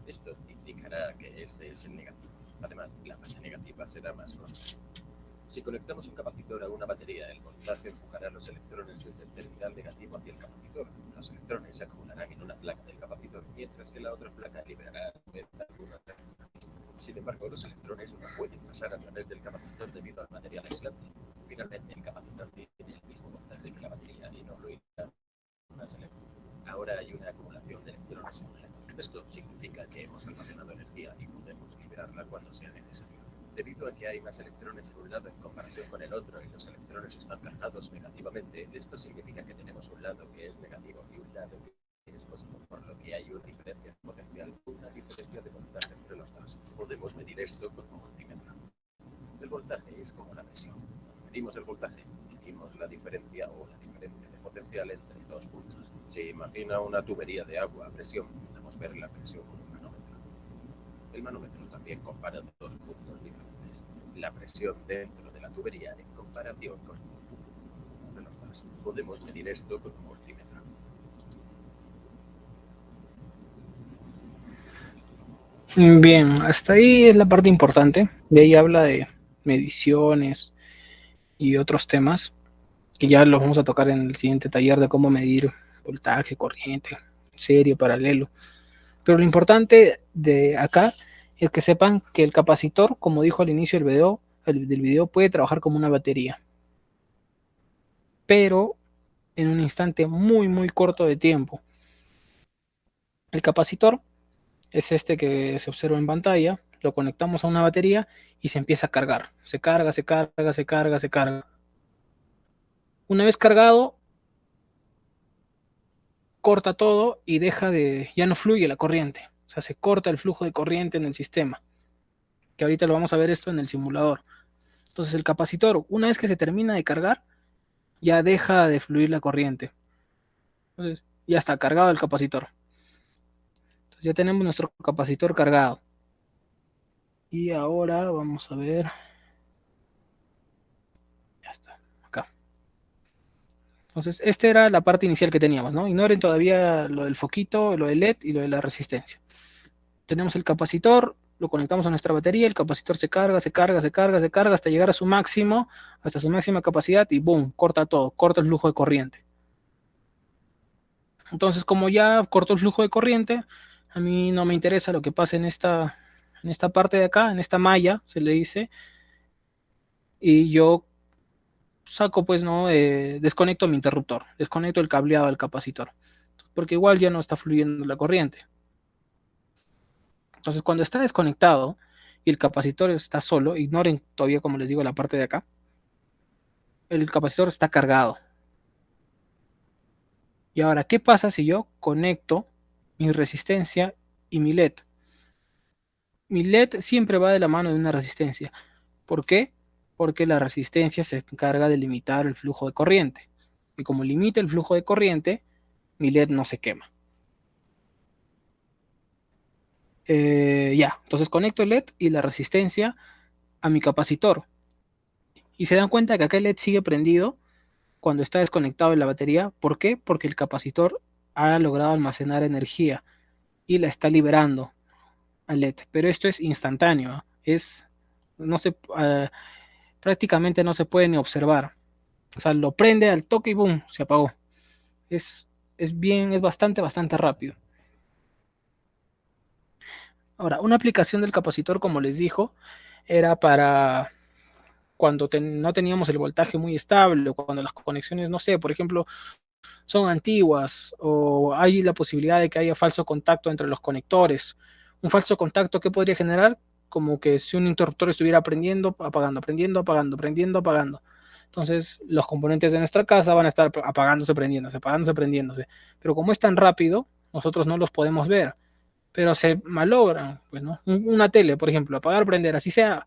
Esto indicará que este es el negativo. Además, la fase negativa será más corta. Si conectamos un capacitor a una batería, el voltaje empujará los electrones desde el terminal negativo hacia el capacitor. Los electrones se acumularán en una placa del capacitor, mientras que la otra placa liberará alguna energía. Sin embargo, los electrones no pueden pasar a través del capacitor debido al material aislante. Finalmente, el capacitor tiene el mismo voltaje que la batería y no fluirá más electrones. Ahora hay una acumulación de electrones en un lado. Esto significa que hemos almacenado energía y podemos liberarla cuando sea necesario. Debido a que hay más electrones en un lado en comparación con el otro y los electrones están cargados negativamente, esto significa que tenemos un lado que es negativo y un lado que es positivo, por lo que hay una diferencia potencial, una diferencia de voltaje entre los dos. Podemos medir esto con un multímetro. El voltaje es como la presión. Cuando medimos el voltaje, medimos la diferencia o la diferencia de potencial entre dos puntos. Si imagina una tubería de agua a presión, podemos ver la presión con un manómetro. El manómetro también compara dos puntos diferentes. La presión dentro de la tubería en comparación con el punto de los dos. Podemos medir esto con un multímetro. Bien, hasta ahí es la parte importante. De ahí habla de mediciones y otros temas que ya los vamos a tocar en el siguiente taller de cómo medir voltaje, corriente, serie, paralelo. Pero lo importante de acá es que sepan que el capacitor, como dijo al inicio del video, puede trabajar como una batería, pero en un instante muy, muy corto de tiempo. El capacitor es este que se observa en pantalla, lo conectamos a una batería y se empieza a cargar. Se carga, se carga, se carga, se carga. Una vez cargado, corta todo y ya no fluye la corriente. O sea, se corta el flujo de corriente en el sistema, que ahorita lo vamos a ver esto en el simulador. Entonces el capacitor, una vez que se termina de cargar, ya deja de fluir la corriente. Entonces ya está cargado el capacitor. Entonces ya tenemos nuestro capacitor cargado. Y ahora vamos a ver. Ya está, acá. Entonces esta era la parte inicial que teníamos, ¿no? Ignoren todavía lo del foquito, lo del LED y lo de la resistencia. Tenemos el capacitor, lo conectamos a nuestra batería, el capacitor se carga, se carga, se carga, se carga hasta llegar a su máximo, hasta su máxima capacidad y boom, corta todo, corta el flujo de corriente. Entonces, como ya cortó el flujo de corriente, a mí no me interesa lo que pase en esta parte de acá, en esta malla, se le dice, y yo saco, pues, ¿no? Desconecto mi interruptor, desconecto el cableado del capacitor, porque igual ya no está fluyendo la corriente. Entonces, cuando está desconectado y el capacitor está solo, ignoren todavía, como les digo, la parte de acá, el capacitor está cargado. Y ahora, ¿qué pasa si yo conecto mi resistencia y mi LED? Mi LED siempre va de la mano de una resistencia. ¿Por qué? Porque la resistencia se encarga de limitar el flujo de corriente. Y como limita el flujo de corriente, mi LED no se quema. Ya, entonces conecto el LED y la resistencia a mi capacitor. Y se dan cuenta que acá el LED sigue prendido cuando está desconectado de la batería. ¿Por qué? Porque el capacitor ha logrado almacenar energía y la está liberando al LED. Pero esto es instantáneo, ¿ah? No se, prácticamente no se puede ni observar. O sea, lo prende al toque y boom, se apagó. Es, es bastante rápido. Ahora, una aplicación del capacitor, como les dijo, era para cuando no teníamos el voltaje muy estable, o cuando las conexiones, no sé, por ejemplo, son antiguas, o hay la posibilidad de que haya falso contacto entre los conectores. Un falso contacto que podría generar como que si un interruptor estuviera prendiendo, apagando, prendiendo, apagando, prendiendo, apagando. Entonces los componentes de nuestra casa van a estar apagándose, prendiéndose, apagándose, prendiéndose. Pero como es tan rápido, nosotros no los podemos ver. Pero se malogran, pues, ¿no? Una tele, por ejemplo, apagar, prender, así sea,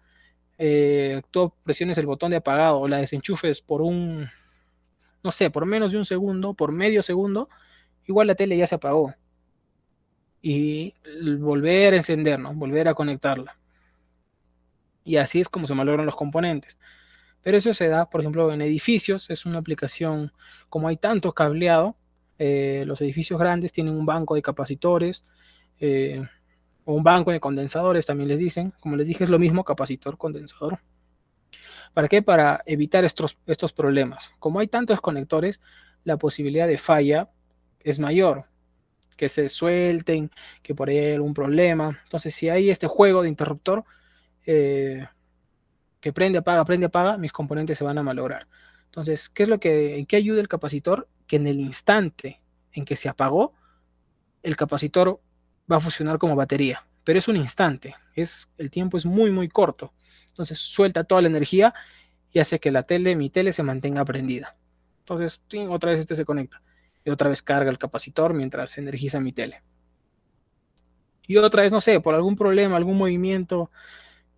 tú presiones el botón de apagado o la desenchufes por no sé, por menos de un segundo, por medio segundo, igual la tele ya se apagó. Y volver a encender, ¿no? Volver a conectarla. Y así es como se malogran los componentes. Pero eso se da, por ejemplo, en edificios. Es una aplicación, como hay tanto cableado, los edificios grandes tienen un banco de capacitores, o un banco de condensadores, también les dicen. Como les dije, es lo mismo, capacitor, condensador. ¿Para qué? Para evitar estos problemas. Como hay tantos conectores, la posibilidad de falla es mayor, que se suelten, que por ahí hay algún problema. Entonces, si hay este juego de interruptor, que prende, apaga, mis componentes se van a malograr. Entonces, ¿en qué ayuda el capacitor? Que en el instante en que se apagó, el capacitor va a funcionar como batería, pero es un instante, el tiempo es muy corto. Entonces suelta toda la energía y hace que mi tele se mantenga prendida. Entonces, otra vez este se conecta y otra vez carga el capacitor mientras se energiza mi tele. Y otra vez, no sé, por algún problema, algún movimiento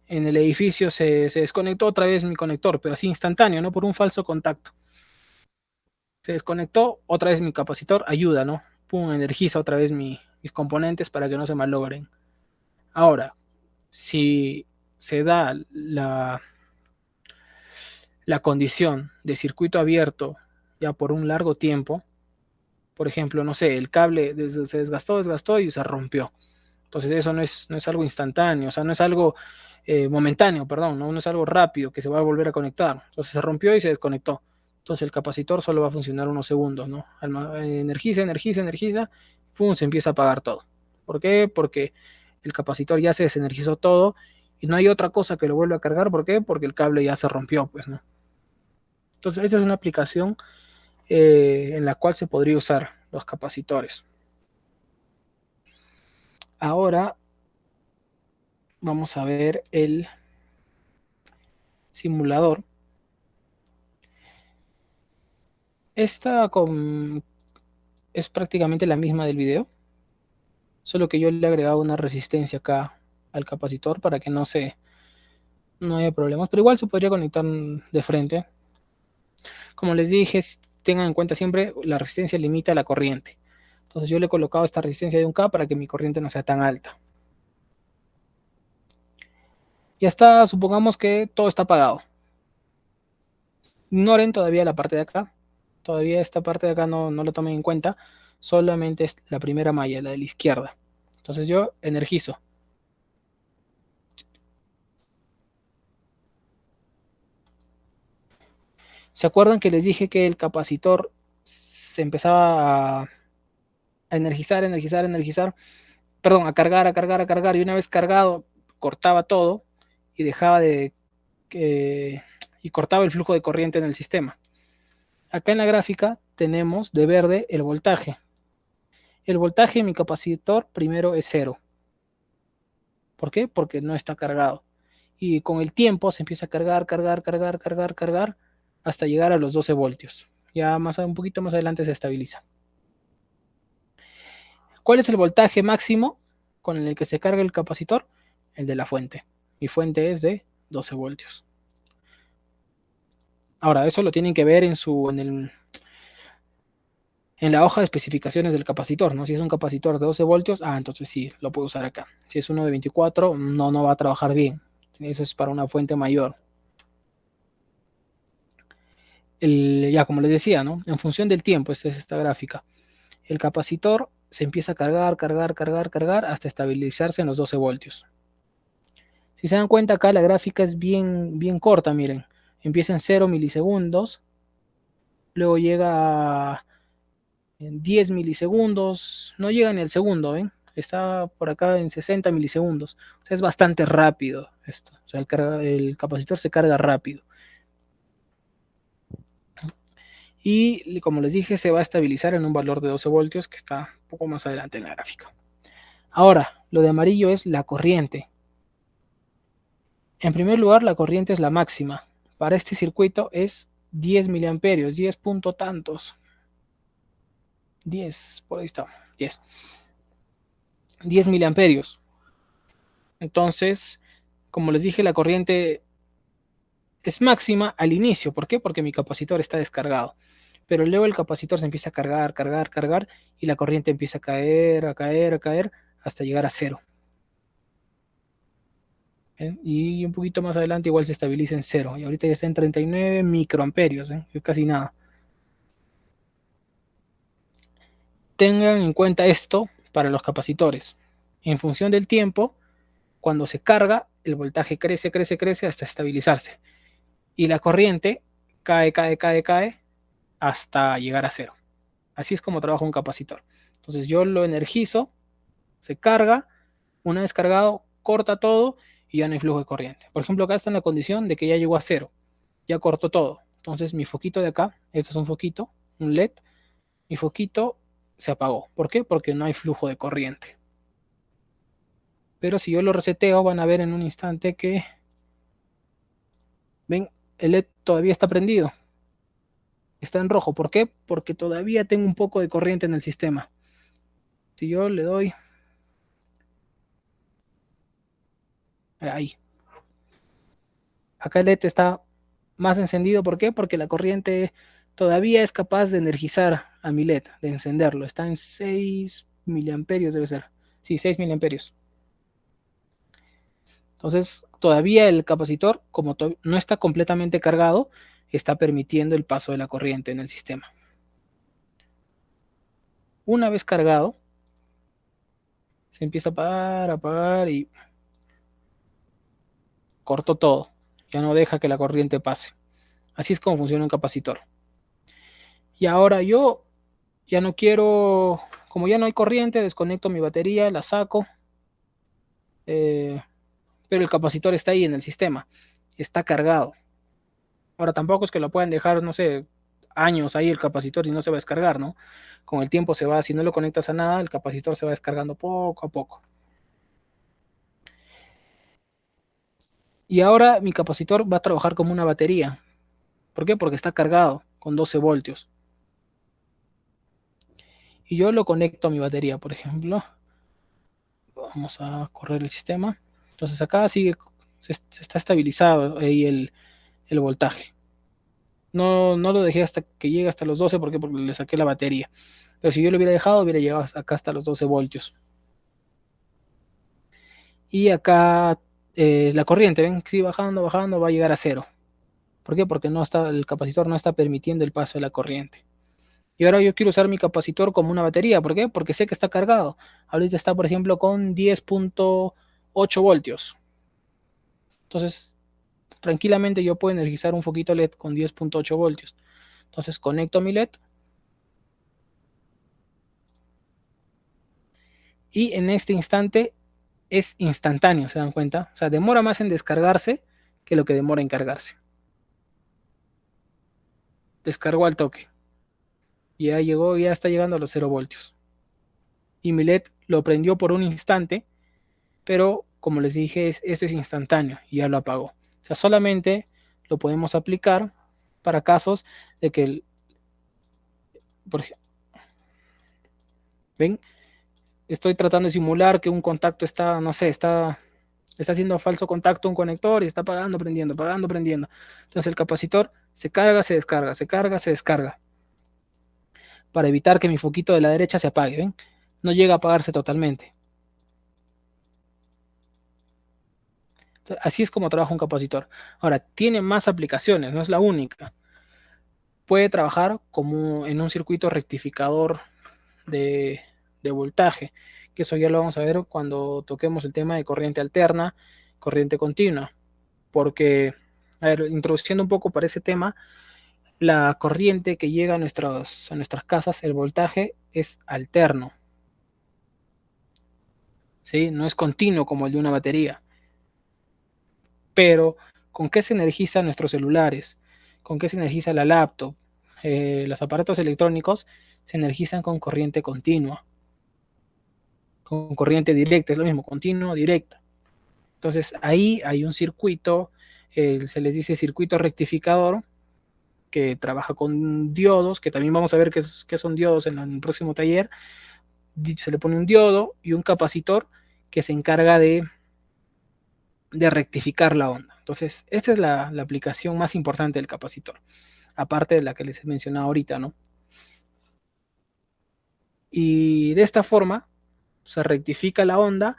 en el edificio se desconectó otra vez mi conector, pero así instantáneo, ¿no? Por un falso contacto. Se desconectó otra vez mi capacitor, ayuda, ¿no? Pum, energiza otra vez mis componentes para que no se malogren. Ahora, si se da la condición de circuito abierto ya por un largo tiempo, por ejemplo, no sé, el cable se desgastó y se rompió. Entonces eso no es algo instantáneo, o sea, no es algo momentáneo, perdón, ¿no? No es algo rápido que se va a volver a conectar. Entonces se rompió y se desconectó. Entonces el capacitor solo va a funcionar unos segundos, ¿no? Energiza, ¡pum! Se empieza a apagar todo. ¿Por qué? Porque el capacitor ya se desenergizó todo y no hay otra cosa que lo vuelva a cargar. ¿Por qué? Porque el cable ya se rompió, pues, ¿no? Entonces esta es una aplicación en la cual se podría usar los capacitores. Ahora vamos a ver el simulador. Esta es prácticamente la misma del video, solo que yo le he agregado una resistencia acá al capacitor para que no haya problemas, pero igual se podría conectar de frente. Como les dije, tengan en cuenta siempre la resistencia limita la corriente. Entonces yo le he colocado esta resistencia de 1K para que mi corriente no sea tan alta. Ya está, supongamos que todo está apagado. Ignoren todavía la parte de acá. Todavía esta parte de acá no lo tomen en cuenta. Solamente es la primera malla, la de la izquierda. Entonces yo energizo. ¿Se acuerdan que les dije que el capacitor se empezaba a energizar? Perdón, a cargar. Y una vez cargado, cortaba todo y y cortaba el flujo de corriente en el sistema. Acá en la gráfica tenemos de verde el voltaje. El voltaje en mi capacitor primero es 0. ¿Por qué? Porque no está cargado. Y con el tiempo se empieza a cargar hasta llegar a los 12 voltios. Ya un poquito más adelante se estabiliza. ¿Cuál es el voltaje máximo con el que se carga el capacitor? El de la fuente. Mi fuente es de 12 voltios. Ahora, eso lo tienen que ver en la hoja de especificaciones del capacitor, ¿no? Si es un capacitor de 12 voltios, entonces sí, lo puedo usar acá. Si es uno de 24, no va a trabajar bien. Eso es para una fuente mayor. Ya como les decía, ¿no? En función del tiempo, esta es esta gráfica. El capacitor se empieza a cargar hasta estabilizarse en los 12 voltios. Si se dan cuenta acá la gráfica es bien corta, miren. Empieza en 0 milisegundos, luego llega a 10 milisegundos, no llega ni al segundo, ¿ven? Está por acá en 60 milisegundos. O sea, es bastante rápido esto. O sea, el capacitor se carga rápido. Y como les dije, se va a estabilizar en un valor de 12 voltios que está un poco más adelante en la gráfica. Ahora, lo de amarillo es la corriente. En primer lugar, la corriente es la máxima. Para este circuito es 10 miliamperios, 10 punto tantos. 10, por ahí está, 10 miliamperios. Entonces, como les dije, la corriente es máxima al inicio. ¿Por qué? Porque mi capacitor está descargado. Pero luego el capacitor se empieza a cargar y la corriente empieza a caer hasta llegar a cero. ¿Ven? Y un poquito más adelante igual se estabiliza en cero. Y ahorita ya está en 39 microamperios. Es casi nada. Tengan en cuenta esto para los capacitores. En función del tiempo, cuando se carga, el voltaje crece hasta estabilizarse. Y la corriente cae hasta llegar a cero. Así es como trabaja un capacitor. Entonces yo lo energizo, se carga, una vez cargado, corta todo y ya no hay flujo de corriente. Por ejemplo, acá está en la condición de que ya llegó a cero, ya cortó todo. Entonces mi foquito de acá, esto es un foquito, un LED, mi foquito se apagó. ¿Por qué? Porque no hay flujo de corriente. Pero si yo lo reseteo, van a ver en un instante que, ven, el LED todavía está prendido. Está en rojo. ¿Por qué? Porque todavía tengo un poco de corriente en el sistema. Si yo le doy ahí, acá el LED está más encendido. ¿Por qué? Porque la corriente todavía es capaz de energizar a mi LED, de encenderlo. Está en 6 miliamperios, debe ser. Sí, 6 miliamperios. Entonces, todavía el capacitor, como no está completamente cargado, está permitiendo el paso de la corriente en el sistema. Una vez cargado, se empieza a apagar y cortó todo. Ya no deja que la corriente pase. Así es como funciona un capacitor. Y ahora yo ya no quiero, como ya no hay corriente, desconecto mi batería, la saco. Pero el capacitor está ahí en el sistema. Está cargado. Ahora tampoco es que lo puedan dejar, no sé, años ahí el capacitor y no se va a descargar, ¿no? Con el tiempo se va, si no lo conectas a nada, el capacitor se va descargando poco a poco. Y ahora mi capacitor va a trabajar como una batería. ¿Por qué? Porque está cargado con 12 voltios. Y yo lo conecto a mi batería, por ejemplo. Vamos a correr el sistema. Entonces acá sigue, se está estabilizado ahí el voltaje. No lo dejé hasta que llegue hasta los 12 porque le saqué la batería. Pero si yo lo hubiera dejado, hubiera llegado acá hasta los 12 voltios. Y acá la corriente, ven, sigue bajando, va a llegar a cero. ¿Por qué? Porque el capacitor no está permitiendo el paso de la corriente. Y ahora yo quiero usar mi capacitor como una batería. ¿Por qué? Porque sé que está cargado. Ahorita está, por ejemplo, con 10.8 voltios. Entonces, tranquilamente yo puedo energizar un foquito LED con 10.8 voltios. Entonces, conecto mi LED. Y en este instante es instantáneo, ¿se dan cuenta? O sea, demora más en descargarse que lo que demora en cargarse. Descargó al toque. Ya llegó, ya está llegando a los 0 voltios. Y mi LED lo prendió por un instante, pero como les dije, esto es instantáneo y ya lo apagó. O sea, solamente lo podemos aplicar para casos de que, por ejemplo, ¿ven? Estoy tratando de simular que un contacto está, no sé, está haciendo falso contacto un conector y está apagando, prendiendo. Entonces el capacitor Se carga, se descarga, se carga, se descarga. Para evitar que mi foquito de la derecha se apague, ¿ven? No llega a apagarse totalmente. Entonces, así es como trabaja un capacitor. Ahora, tiene más aplicaciones, no es la única. Puede trabajar como en un circuito rectificador de voltaje, que eso ya lo vamos a ver cuando toquemos el tema de corriente alterna, corriente continua, porque, a ver, introduciendo un poco para ese tema, la corriente que llega a nuestras casas, el voltaje es alterno, ¿sí? No es continuo como el de una batería. Pero, ¿con qué se energizan nuestros celulares? ¿Con qué se energiza la laptop? Los aparatos electrónicos se energizan con corriente continua, con corriente directa, es lo mismo, continua, directa. Entonces ahí hay un circuito, se les dice circuito rectificador, que trabaja con diodos, que también vamos a ver qué son diodos en el próximo taller. Se le pone un diodo y un capacitor que se encarga de rectificar la onda. Entonces, esta es la aplicación más importante del capacitor, aparte de la que les he mencionado ahorita, ¿no? Y de esta forma se rectifica la onda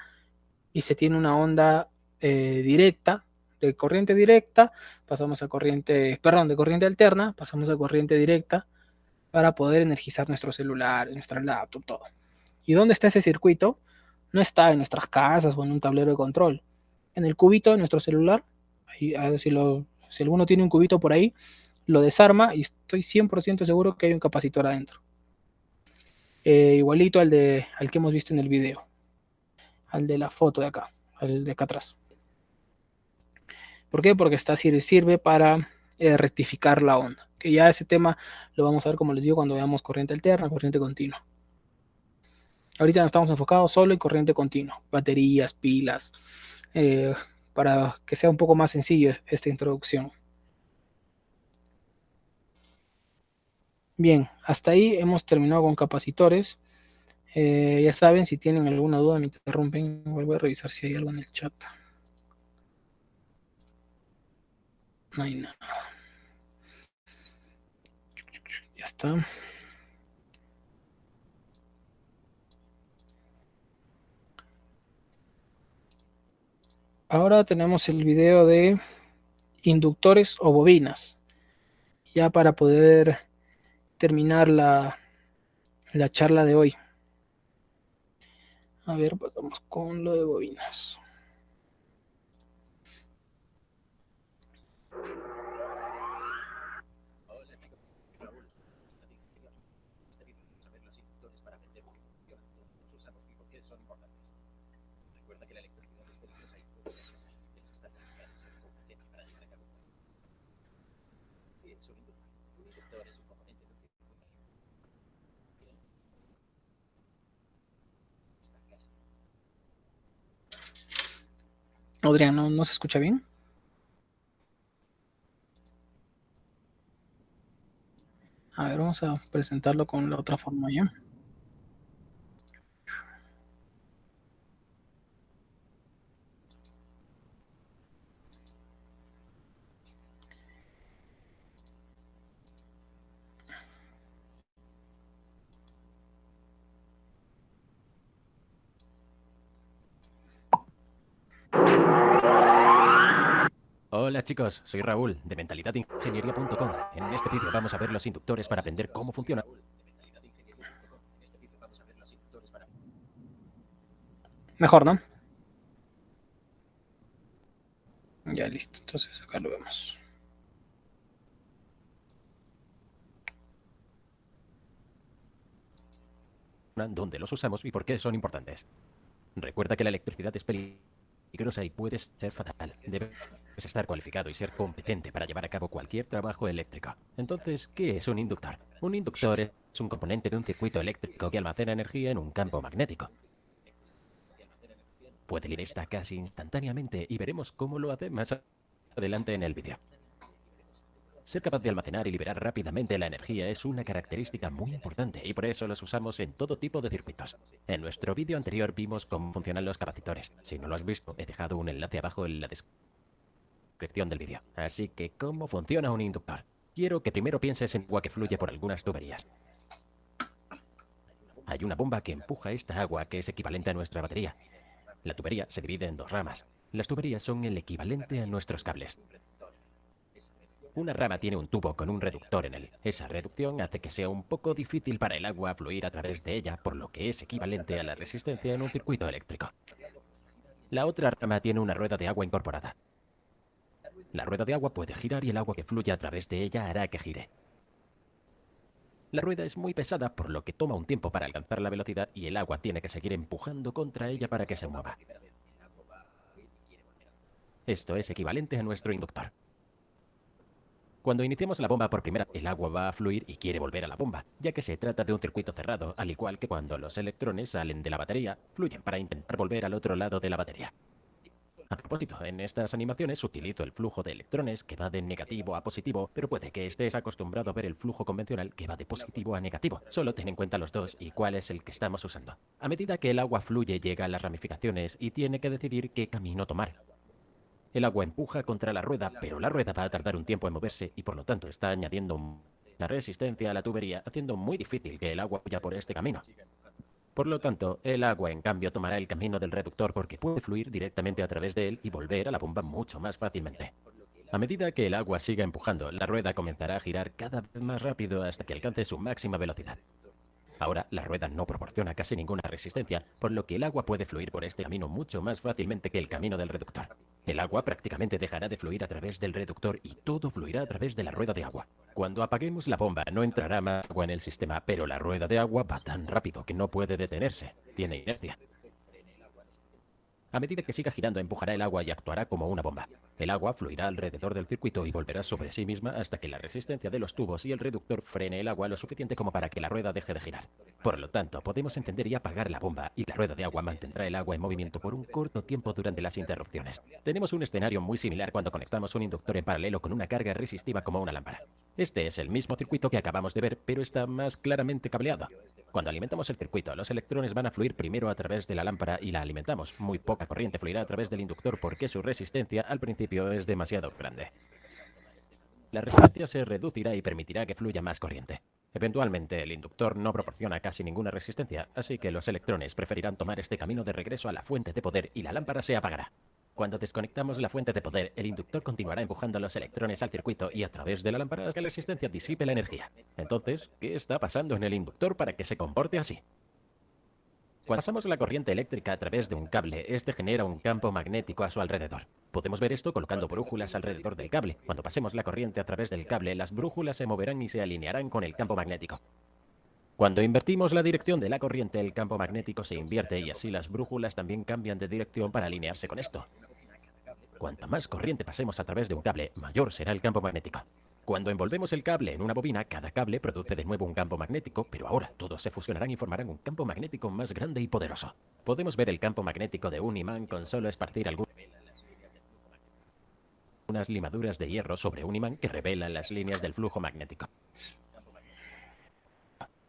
y se tiene una onda directa, de corriente directa, pasamos a corriente, perdón, de corriente alterna, pasamos a corriente directa para poder energizar nuestro celular, nuestra laptop, todo. ¿Y dónde está ese circuito? No está en nuestras casas o en un tablero de control. En el cubito de nuestro celular, ahí, si alguno tiene un cubito por ahí, lo desarma y estoy 100% seguro que hay un capacitor adentro. Igualito al que hemos visto en el video, al de la foto de acá, al de acá atrás. ¿Por qué? Porque sirve para rectificar la onda. Que ya ese tema lo vamos a ver, como les digo, cuando veamos corriente alterna, corriente continua. Ahorita nos estamos enfocados solo en corriente continua, baterías, pilas, para que sea un poco más sencillo esta introducción. Bien, hasta ahí hemos terminado con capacitores. Ya saben, si tienen alguna duda me interrumpen, vuelvo a revisar si hay algo en el chat. No hay nada. Ya está. Ahora tenemos el video de inductores o bobinas, ya para poder terminar la charla de hoy. A ver, pasamos con lo de bobinas. Hola chicos, soy Raúl, este vídeo vamos a ver los inductores para aprender cómo funcionan, cómo los usamos y por qué son importantes. Recuerda que la electricidad es peligrosa y puede ser letal. Tienes que estar planificado y ser competente para llevar a cabo cualquier. ¿Qué es un inductor? Un inductor es un componente de un circuito eléctrico. Está casi. Adrián, ¿no se escucha bien? A ver, vamos a presentarlo con la otra forma ya. Hola chicos, soy Raúl de mentalidadingeniería.com. En este vídeo vamos a ver los inductores para aprender cómo funciona. Mejor, ¿no? Ya listo, entonces acá lo vemos. Dónde los usamos y por qué son importantes. Recuerda que la electricidad es peligrosa y puede ser fatal. Debes estar cualificado y ser competente para llevar a cabo cualquier trabajo eléctrico. Entonces, ¿qué es un inductor? Un inductor es un componente de un circuito eléctrico que almacena energía en un campo magnético. Puede leer esta casi instantáneamente y veremos cómo lo hace más adelante en el vídeo. Ser capaz de almacenar y liberar rápidamente la energía es una característica muy importante y por eso los usamos en todo tipo de circuitos. En nuestro vídeo anterior vimos cómo funcionan los capacitores. Si no lo has visto, he dejado un enlace abajo en la descripción del vídeo. Así que, ¿cómo funciona un inductor? Quiero que primero pienses en agua que fluye por algunas tuberías. Hay una bomba que empuja esta agua que es equivalente a nuestra batería. La tubería se divide en dos ramas. Las tuberías son el equivalente a nuestros cables. Una rama tiene un tubo con un reductor en él. Esa reducción hace que sea un poco difícil para el agua fluir a través de ella, por lo que es equivalente a la resistencia en un circuito eléctrico. La otra rama tiene una rueda de agua incorporada. La rueda de agua puede girar y el agua que fluye a través de ella hará que gire. La rueda es muy pesada, por lo que toma un tiempo para alcanzar la velocidad y el agua tiene que seguir empujando contra ella para que se mueva. Esto es equivalente a nuestro inductor. Cuando iniciamos la bomba por primera vez, el agua va a fluir y quiere volver a la bomba, ya que se trata de un circuito cerrado, al igual que cuando los electrones salen de la batería, fluyen para intentar volver al otro lado de la batería. A propósito, en estas animaciones utilizo el flujo de electrones que va de negativo a positivo, pero puede que estés acostumbrado a ver el flujo convencional que va de positivo a negativo. Solo ten en cuenta los dos y cuál es el que estamos usando. A medida que el agua fluye, llega a las ramificaciones y tiene que decidir qué camino tomar. El agua empuja contra la rueda, pero la rueda va a tardar un tiempo en moverse y por lo tanto está añadiendo la resistencia a la tubería, haciendo muy difícil que el agua fluya por este camino. Por lo tanto, el agua en cambio tomará el camino del reductor porque puede fluir directamente a través de él y volver a la bomba mucho más fácilmente. A medida que el agua siga empujando, la rueda comenzará a girar cada vez más rápido hasta que alcance su máxima velocidad. Ahora, la rueda no proporciona casi ninguna resistencia, por lo que el agua puede fluir por este camino mucho más fácilmente que el camino del reductor. El agua prácticamente dejará de fluir a través del reductor y todo fluirá a través de la rueda de agua. Cuando apaguemos la bomba, no entrará más agua en el sistema, pero la rueda de agua va tan rápido que no puede detenerse. Tiene inercia. A medida que siga girando, empujará el agua y actuará como una bomba. El agua fluirá alrededor del circuito y volverá sobre sí misma hasta que la resistencia de los tubos y el reductor frene el agua lo suficiente como para que la rueda deje de girar. Por lo tanto, podemos encender y apagar la bomba y la rueda de agua mantendrá el agua en movimiento por un corto tiempo durante las interrupciones. Tenemos un escenario muy similar cuando conectamos un inductor en paralelo con una carga resistiva como una lámpara. Este es el mismo circuito que acabamos de ver, pero está más claramente cableado. Cuando alimentamos el circuito, los electrones van a fluir primero a través de la lámpara y la alimentamos. Muy poca corriente fluirá a través del inductor porque su resistencia al principio es demasiado grande. La resistencia se reducirá y permitirá que fluya más corriente. Eventualmente, el inductor no proporciona casi ninguna resistencia, así que los electrones preferirán tomar este camino de regreso a la fuente de poder y la lámpara se apagará. Cuando desconectamos la fuente de poder, el inductor continuará empujando los electrones al circuito y a través de la lámpara hasta que la resistencia disipe la energía. Entonces, ¿qué está pasando en el inductor para que se comporte así? Cuando pasamos la corriente eléctrica a través de un cable, este genera un campo magnético a su alrededor. Podemos ver esto colocando brújulas alrededor del cable. Cuando pasemos la corriente a través del cable, las brújulas se moverán y se alinearán con el campo magnético. Cuando invertimos la dirección de la corriente, el campo magnético se invierte y así las brújulas también cambian de dirección para alinearse con esto. Cuanta más corriente pasemos a través de un cable, mayor será el campo magnético. Cuando envolvemos el cable en una bobina, cada cable produce de nuevo un campo magnético, pero ahora todos se fusionarán y formarán un campo magnético más grande y poderoso. Podemos ver el campo magnético de un imán con solo esparcir algunas limaduras de hierro sobre un imán que revelan las líneas del flujo magnético.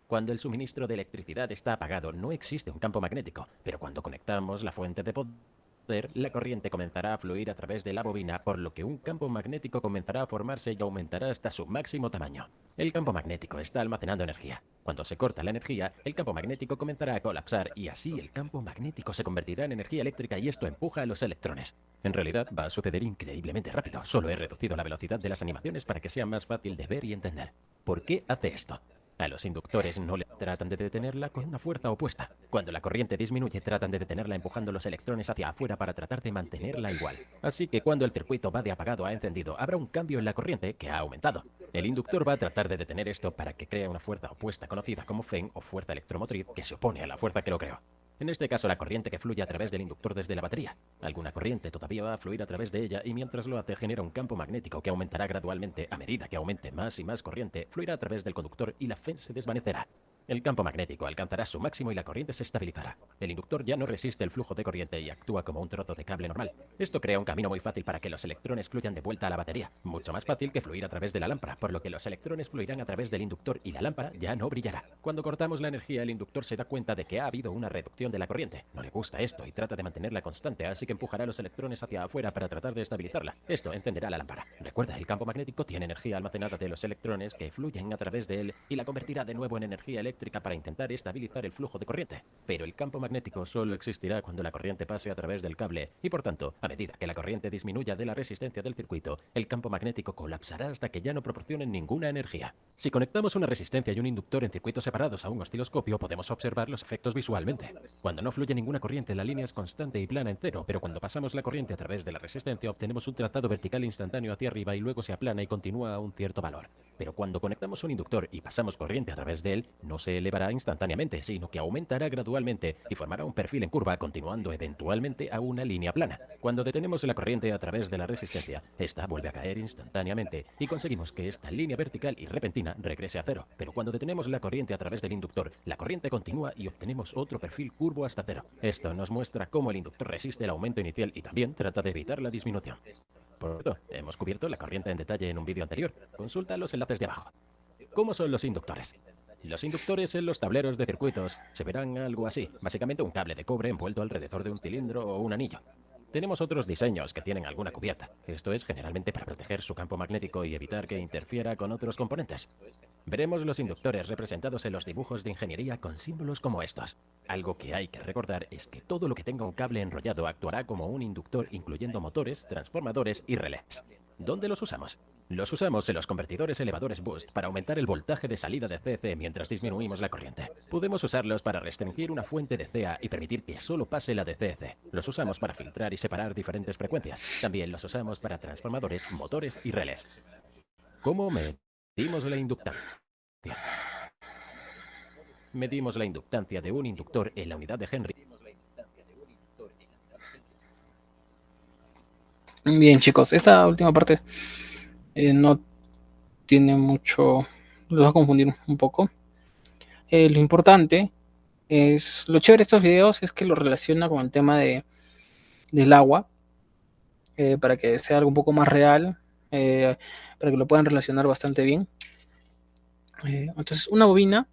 Cuando el suministro de electricidad está apagado, no existe un campo magnético, pero cuando conectamos la fuente de poder, la corriente comenzará a fluir a través de la bobina, por lo que un campo magnético comenzará a formarse y aumentará hasta su máximo tamaño. El campo magnético está almacenando energía. Cuando se corta la energía, el campo magnético comenzará a colapsar y así el campo magnético se convertirá en energía eléctrica y esto empuja a los electrones. En realidad va a suceder increíblemente rápido. Solo he reducido la velocidad de las animaciones para que sea más fácil de ver y entender. ¿Por qué hace esto? A los inductores no le tratan de detenerla con una fuerza opuesta. Cuando la corriente disminuye, tratan de detenerla empujando los electrones hacia afuera para tratar de mantenerla igual. Así que cuando el circuito va de apagado a encendido, habrá un cambio en la corriente que ha aumentado. El inductor va a tratar de detener esto para que crea una fuerza opuesta conocida como Fen o fuerza electromotriz que se opone a la fuerza que lo creó. En este caso, la corriente que fluye a través del inductor desde la batería. Alguna corriente todavía va a fluir a través de ella y mientras lo hace genera un campo magnético que aumentará gradualmente a medida que aumente más y más corriente, fluirá a través del conductor y la Fen se desvanecerá. El campo magnético alcanzará su máximo y la corriente se estabilizará. El inductor ya no resiste el flujo de corriente y actúa como un trozo de cable normal. Esto crea un camino muy fácil para que los electrones fluyan de vuelta a la batería, mucho más fácil que fluir a través de la lámpara, por lo que los electrones fluirán a través del inductor y la lámpara ya no brillará. Cuando cortamos la energía, el inductor se da cuenta de que ha habido una reducción de la corriente. No le gusta esto y trata de mantenerla constante, así que empujará los electrones hacia afuera para tratar de estabilizarla. Esto encenderá la lámpara. Recuerda, el campo magnético tiene energía almacenada de los electrones que fluyen a través de él y la convertirá de nuevo en energía eléctrica para intentar estabilizar el flujo de corriente. Pero el campo magnético solo existirá cuando la corriente pase a través del cable y, por tanto, a medida que la corriente disminuya de la resistencia del circuito, el campo magnético colapsará hasta que ya no proporcione ninguna energía. Si conectamos una resistencia y un inductor en circuitos separados a un osciloscopio, podemos observar los efectos visualmente. Cuando no fluye ninguna corriente, la línea es constante y plana en cero, pero cuando pasamos la corriente a través de la resistencia, obtenemos un trazado vertical instantáneo hacia arriba y luego se aplana y continúa a un cierto valor. Pero cuando conectamos un inductor y pasamos corriente a través de él, no se elevará instantáneamente, sino que aumentará gradualmente y formará un perfil en curva, continuando eventualmente a una línea plana. Cuando detenemos la corriente a través de la resistencia, esta vuelve a caer instantáneamente y conseguimos que esta línea vertical y repentina regrese a cero. Pero cuando detenemos la corriente a través del inductor, la corriente continúa y obtenemos otro perfil curvo hasta cero. Esto nos muestra cómo el inductor resiste el aumento inicial y también trata de evitar la disminución. Por cierto, hemos cubierto la corriente en detalle en un vídeo anterior. Consulta los enlaces de abajo. ¿Cómo son los inductores? Los inductores en los tableros de circuitos se verán algo así, básicamente un cable de cobre envuelto alrededor de un cilindro o un anillo. Tenemos otros diseños que tienen alguna cubierta. Esto es generalmente para proteger su campo magnético y evitar que interfiera con otros componentes. Veremos los inductores representados en los dibujos de ingeniería con símbolos como estos. Algo que hay que recordar es que todo lo que tenga un cable enrollado actuará como un inductor, incluyendo motores, transformadores y relés. ¿Dónde los usamos? Los usamos en los convertidores elevadores boost para aumentar el voltaje de salida de CC mientras disminuimos la corriente. Podemos usarlos para restringir una fuente de CA y permitir que solo pase la de CC. Los usamos para filtrar y separar diferentes frecuencias. También los usamos para transformadores, motores y relés. ¿Cómo medimos la inductancia? Medimos la inductancia de un inductor en la unidad de Henry. Bien, chicos, esta última parte no tiene mucho, los va a confundir un poco. Lo importante es, lo chévere de estos videos es que lo relaciona con el tema del agua, para que sea algo un poco más real, para que lo puedan relacionar bastante bien. Entonces, una bobina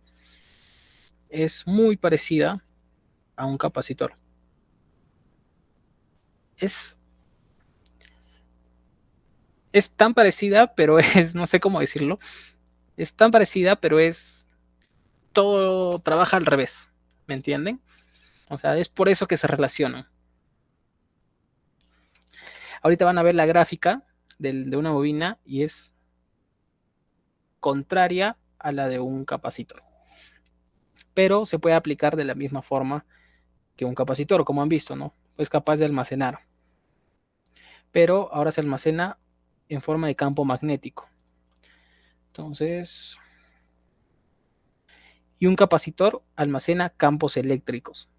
es muy parecida a un capacitor. Es tan parecida, pero no sé cómo decirlo, es tan parecida, pero todo trabaja al revés, ¿me entienden? O sea, es por eso que se relacionan. Ahorita van a ver la gráfica de una bobina y es contraria a la de un capacitor. Pero se puede aplicar de la misma forma que un capacitor, como han visto, ¿no? Es capaz de almacenar. Pero ahora se almacena en forma de campo magnético. Entonces, y un capacitor almacena campos eléctricos.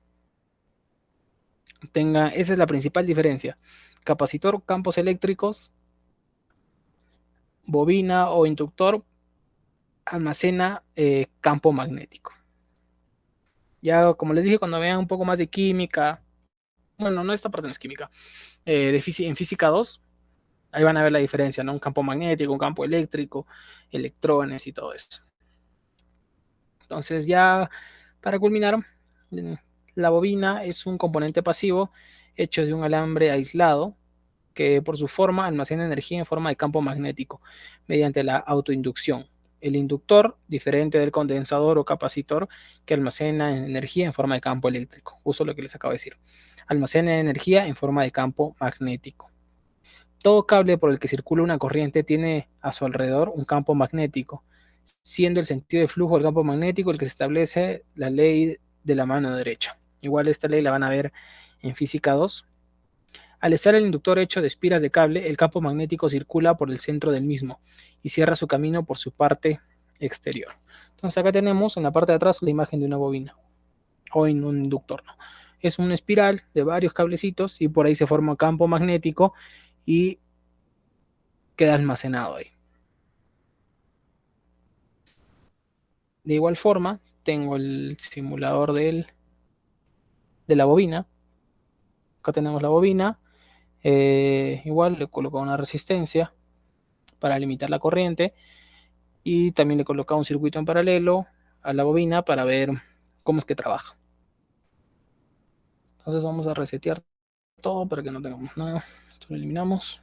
Esa es la principal diferencia. Capacitor, campos eléctricos. Bobina o inductor almacena campo magnético. Ya, como les dije, cuando vean un poco más de química, bueno, no, esta parte no es química, en física 2, ahí van a ver la diferencia, ¿no? Un campo magnético, un campo eléctrico, electrones y todo eso. Entonces, ya para culminar, la bobina es un componente pasivo hecho de un alambre aislado que por su forma almacena energía en forma de campo magnético mediante la autoinducción. El inductor, diferente del condensador o capacitor, que almacena energía en forma de campo eléctrico. Justo lo que les acabo de decir. Almacena energía en forma de campo magnético. Todo cable por el que circula una corriente tiene a su alrededor un campo magnético, siendo el sentido de flujo del campo magnético el que se establece la ley de la mano derecha. Igual esta ley la van a ver en física 2. Al estar el inductor hecho de espiras de cable, el campo magnético circula por el centro del mismo y cierra su camino por su parte exterior. Entonces acá tenemos en la parte de atrás la imagen de una bobina o en un inductor, ¿no? Es una espiral de varios cablecitos y por ahí se forma un campo magnético y queda almacenado ahí. De igual forma, tengo el simulador de la bobina. Acá tenemos la bobina. Igual le coloco una resistencia para limitar la corriente y también le coloco un circuito en paralelo a la bobina para ver cómo es que trabaja. Entonces vamos a resetear todo para que no tengamos nada. Esto lo eliminamos.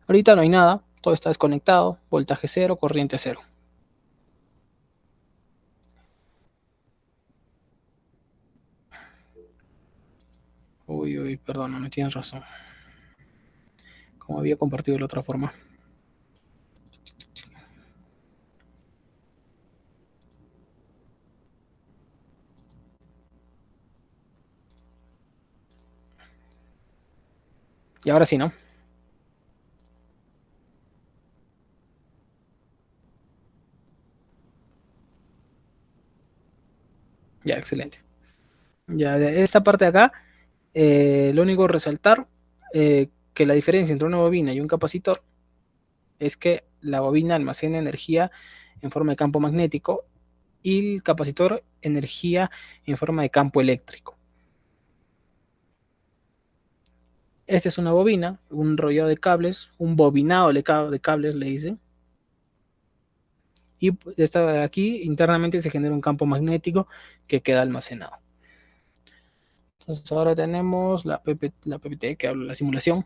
Ahorita no hay nada, todo está desconectado, voltaje 0, corriente 0. Uy, perdón, no tienes razón. Como había compartido de la otra forma. Y ahora sí, ¿no? Ya, excelente. Ya, de esta parte de acá, lo único que resaltar que la diferencia entre una bobina y un capacitor es que la bobina almacena energía en forma de campo magnético y el capacitor energía en forma de campo eléctrico. Esta es una bobina, un rollado de cables, un bobinado de cables le dicen. Y aquí internamente se genera un campo magnético que queda almacenado. Entonces ahora tenemos la PPT que habla de la simulación.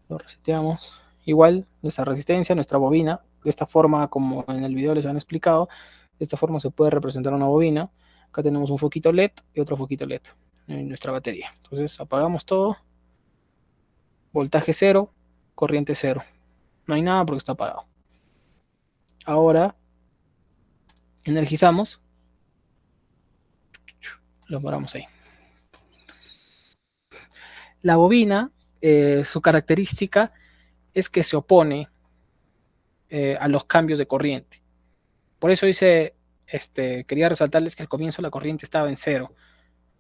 Lo reseteamos. Igual nuestra resistencia, nuestra bobina, de esta forma como en el video les han explicado, de esta forma se puede representar una bobina. Acá tenemos un foquito LED y otro foquito LED en nuestra batería. Entonces apagamos todo. Voltaje 0, corriente 0. No hay nada porque está apagado. Ahora energizamos. Lo paramos ahí. La bobina, su característica es que se opone a los cambios de corriente. Por eso quería resaltarles que al comienzo la corriente estaba en 0.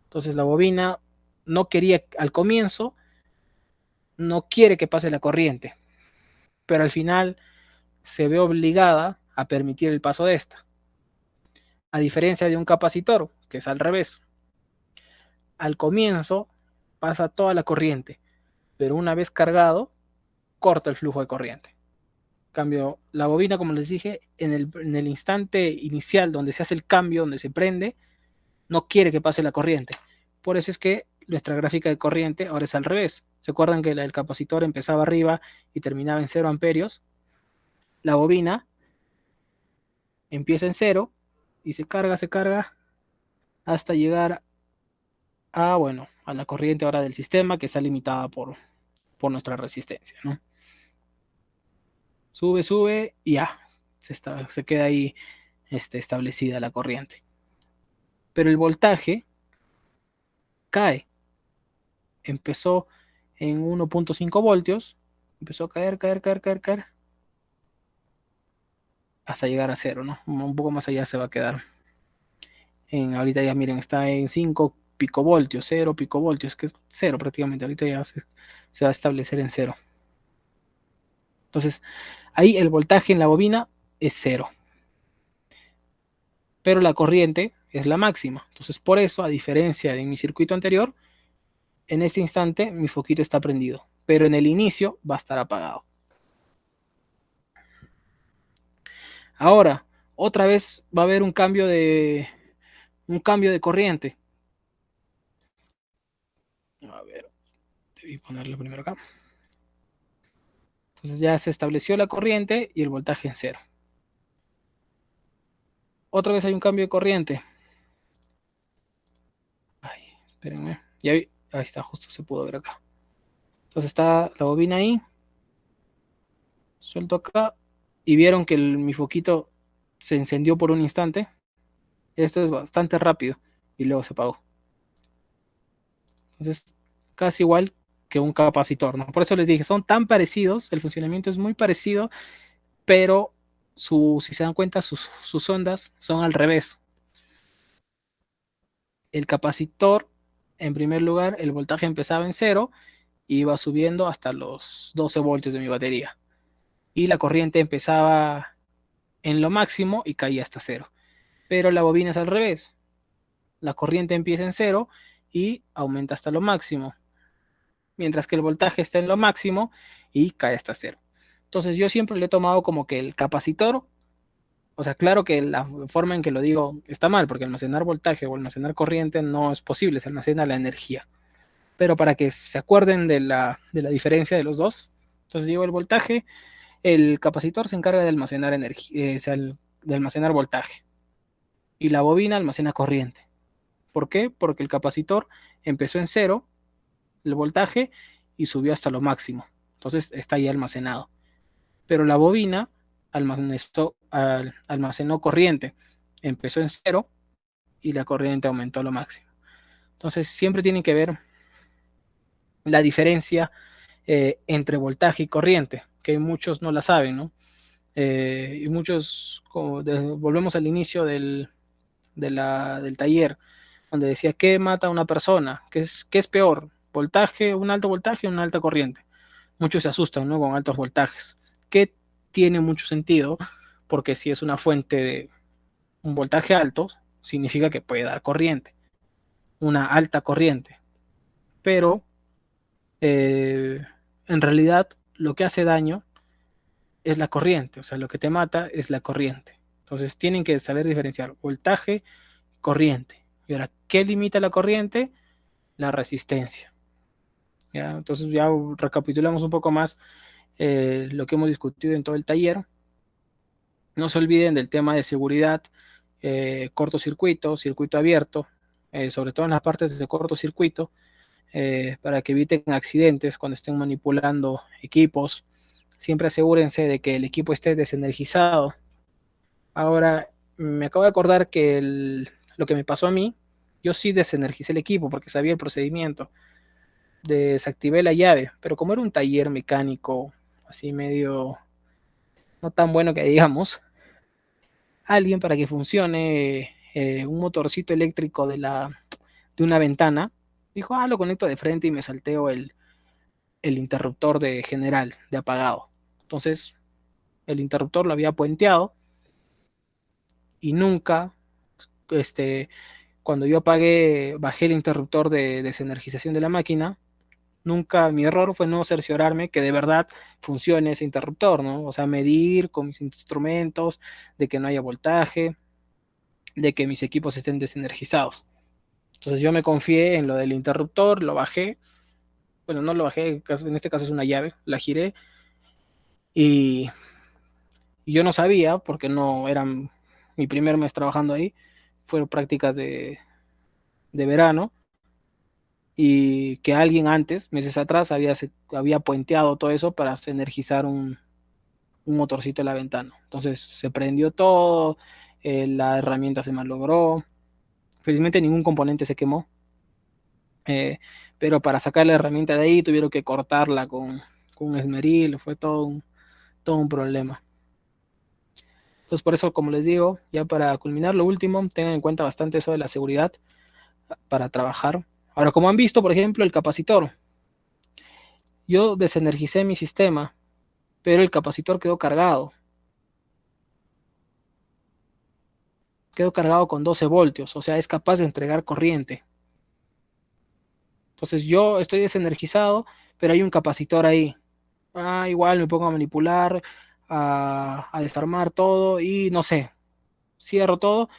Entonces la bobina no quería, al comienzo, no quiere que pase la corriente, pero al final se ve obligada a permitir el paso de esta. A diferencia de un capacitor, que es al revés. Al comienzo pasa toda la corriente, pero una vez cargado, corta el flujo de corriente. En cambio, la bobina, como les dije, en el instante inicial donde se hace el cambio, donde se prende, no quiere que pase la corriente. Por eso es que nuestra gráfica de corriente ahora es al revés. ¿Se acuerdan que el capacitor empezaba arriba y terminaba en 0 amperios? La bobina empieza en 0 y se carga hasta llegar a la corriente ahora del sistema, que está limitada por nuestra resistencia, ¿no? Sube y ya, se queda ahí establecida la corriente. Pero el voltaje cae. Empezó en 1.5 voltios, empezó a caer, hasta llegar a 0, ¿no? Un poco más allá se va a quedar. Ahorita ya miren, está en 5 picovoltios, 0 picovoltios, que es 0 prácticamente. Ahorita ya se va a establecer en 0. Entonces, ahí el voltaje en la bobina es 0. Pero la corriente es la máxima. Entonces, por eso, a diferencia de mi circuito anterior, en este instante mi foquito está prendido, pero en el inicio va a estar apagado. Ahora, otra vez va a haber un cambio de corriente. A ver, debí ponerlo primero acá. Entonces ya se estableció la corriente y el voltaje en 0. Otra vez hay un cambio de corriente. Ay, espérenme. Ya vi, ahí está, justo se pudo ver acá. Entonces está la bobina ahí. Suelto acá. Y vieron que mi foquito se encendió por un instante. Esto es bastante rápido. Y luego se apagó. Entonces, casi igual que un capacitor, ¿no? Por eso les dije, son tan parecidos, el funcionamiento es muy parecido, pero si se dan cuenta, sus ondas son al revés. El capacitor, en primer lugar, el voltaje empezaba en 0 y iba subiendo hasta los 12 voltios de mi batería. Y la corriente empezaba en lo máximo y caía hasta 0. Pero la bobina es al revés. La corriente empieza en 0 y aumenta hasta lo máximo, mientras que el voltaje está en lo máximo y cae hasta cero. Entonces yo siempre lo he tomado como que el capacitor, o sea, claro que la forma en que lo digo está mal, porque almacenar voltaje o almacenar corriente no es posible, se almacena la energía. Pero para que se acuerden de la diferencia de los dos, entonces digo el voltaje, el capacitor se encarga de almacenar energía, o sea, de almacenar voltaje, y la bobina almacena corriente. ¿Por qué? Porque el capacitor empezó en cero, el voltaje, y subió hasta lo máximo. Entonces está ahí almacenado. Pero la bobina almacenó corriente. Empezó en cero y la corriente aumentó a lo máximo. Entonces siempre tienen que ver la diferencia entre voltaje y corriente, que muchos no la saben, ¿no? Y muchos, volvemos al inicio del taller, donde decía, ¿qué mata a una persona? ¿Qué es peor? ¿Voltaje, un alto voltaje o una alta corriente? Muchos se asustan, ¿no? Con altos voltajes, que tiene mucho sentido, porque si es una fuente de un voltaje alto, significa que puede dar corriente, una alta corriente. Pero en realidad lo que hace daño es la corriente, o sea, lo que te mata es la corriente. Entonces tienen que saber diferenciar voltaje, corriente. Y ahora, ¿qué limita la corriente? La resistencia. ¿Ya? Entonces ya recapitulamos un poco más lo que hemos discutido en todo el taller. No se olviden del tema de seguridad, cortocircuito, circuito abierto, sobre todo en las partes de cortocircuito, para que eviten accidentes cuando estén manipulando equipos. Siempre asegúrense de que el equipo esté desenergizado. Ahora, me acabo de acordar que lo que me pasó a mí, yo sí desenergicé el equipo porque sabía el procedimiento. Desactivé la llave, pero como era un taller mecánico así medio no tan bueno que digamos, alguien para que funcione un motorcito eléctrico de una ventana, dijo, lo conecto de frente y me salteo el interruptor de general, de apagado. Entonces, el interruptor lo había puenteado y nunca, cuando yo apagué, bajé el interruptor de desenergización de la máquina, nunca, mi error fue no cerciorarme que de verdad funcione ese interruptor, ¿no? O sea, medir con mis instrumentos de que no haya voltaje, de que mis equipos estén desenergizados. Entonces yo me confié en lo del interruptor, lo bajé, bueno, no lo bajé, en este caso es una llave, la giré y yo no sabía, porque no era mi primer mes trabajando ahí, fueron prácticas de verano, y que alguien antes, meses atrás, había puenteado todo eso para energizar un motorcito en la ventana. Entonces se prendió todo, la herramienta se malogró, felizmente ningún componente se quemó, pero para sacar la herramienta de ahí tuvieron que cortarla con un esmeril, fue todo un problema. Entonces por eso, como les digo, ya para culminar lo último, tengan en cuenta bastante eso de la seguridad para trabajar. Ahora, como han visto, por ejemplo, el capacitor. Yo desenergicé mi sistema, pero el capacitor quedó cargado. Quedó cargado con 12 voltios, o sea, es capaz de entregar corriente. Entonces yo estoy desenergizado, pero hay un capacitor ahí. Igual me pongo a manipular, a desarmar todo y no sé, cierro todo,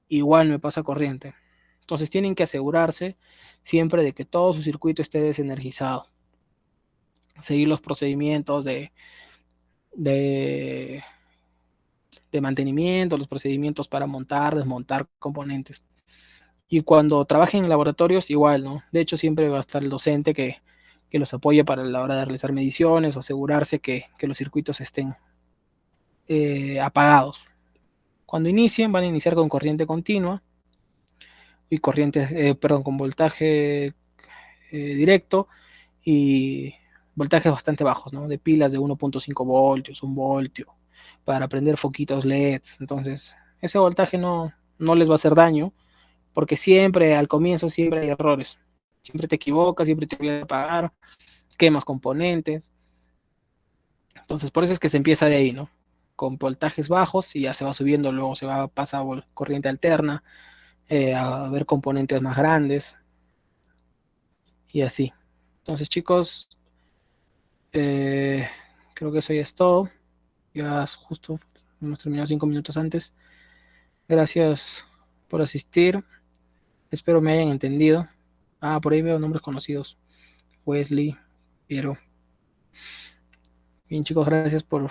igual me pasa corriente. Entonces tienen que asegurarse siempre de que todo su circuito esté desenergizado. Seguir los procedimientos de mantenimiento, los procedimientos para montar, desmontar componentes. Y cuando trabajen en laboratorios, igual, ¿no? De hecho, siempre va a estar el docente que los apoye para la hora de realizar mediciones o asegurarse que los circuitos estén apagados. Cuando inicien, van a iniciar con corriente continua y con voltaje directo y voltajes bastante bajos, ¿no? De pilas de 1.5 voltios, 1 voltio, para prender foquitos LEDs. Entonces, ese voltaje no les va a hacer daño, porque siempre, al comienzo, siempre hay errores. Siempre te equivocas, siempre te olvidas de apagar, quemas componentes. Entonces, por eso es que se empieza de ahí, ¿no? Con voltajes bajos y ya se va subiendo, luego pasa a corriente alterna, a ver componentes más grandes. y así. Entonces, chicos, creo que eso ya es todo. Ya justo hemos terminado 5 minutos antes. Gracias por asistir. Espero me hayan entendido. Ah, por ahí veo nombres conocidos. Wesley, Piero. Bien, chicos, gracias por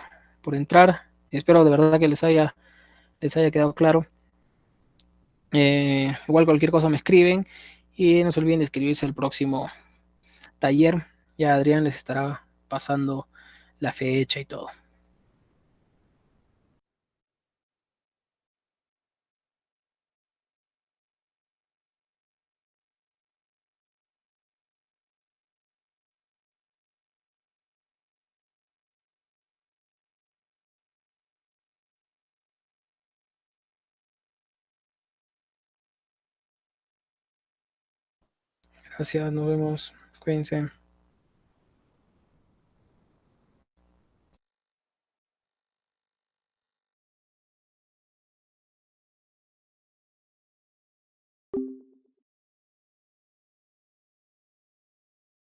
entrar. Espero de verdad que les haya quedado claro. Igual cualquier cosa me escriben y no se olviden de inscribirse al próximo taller. Ya Adrián les estará pasando la fecha y todo. Gracias, nos vemos. Cuídense.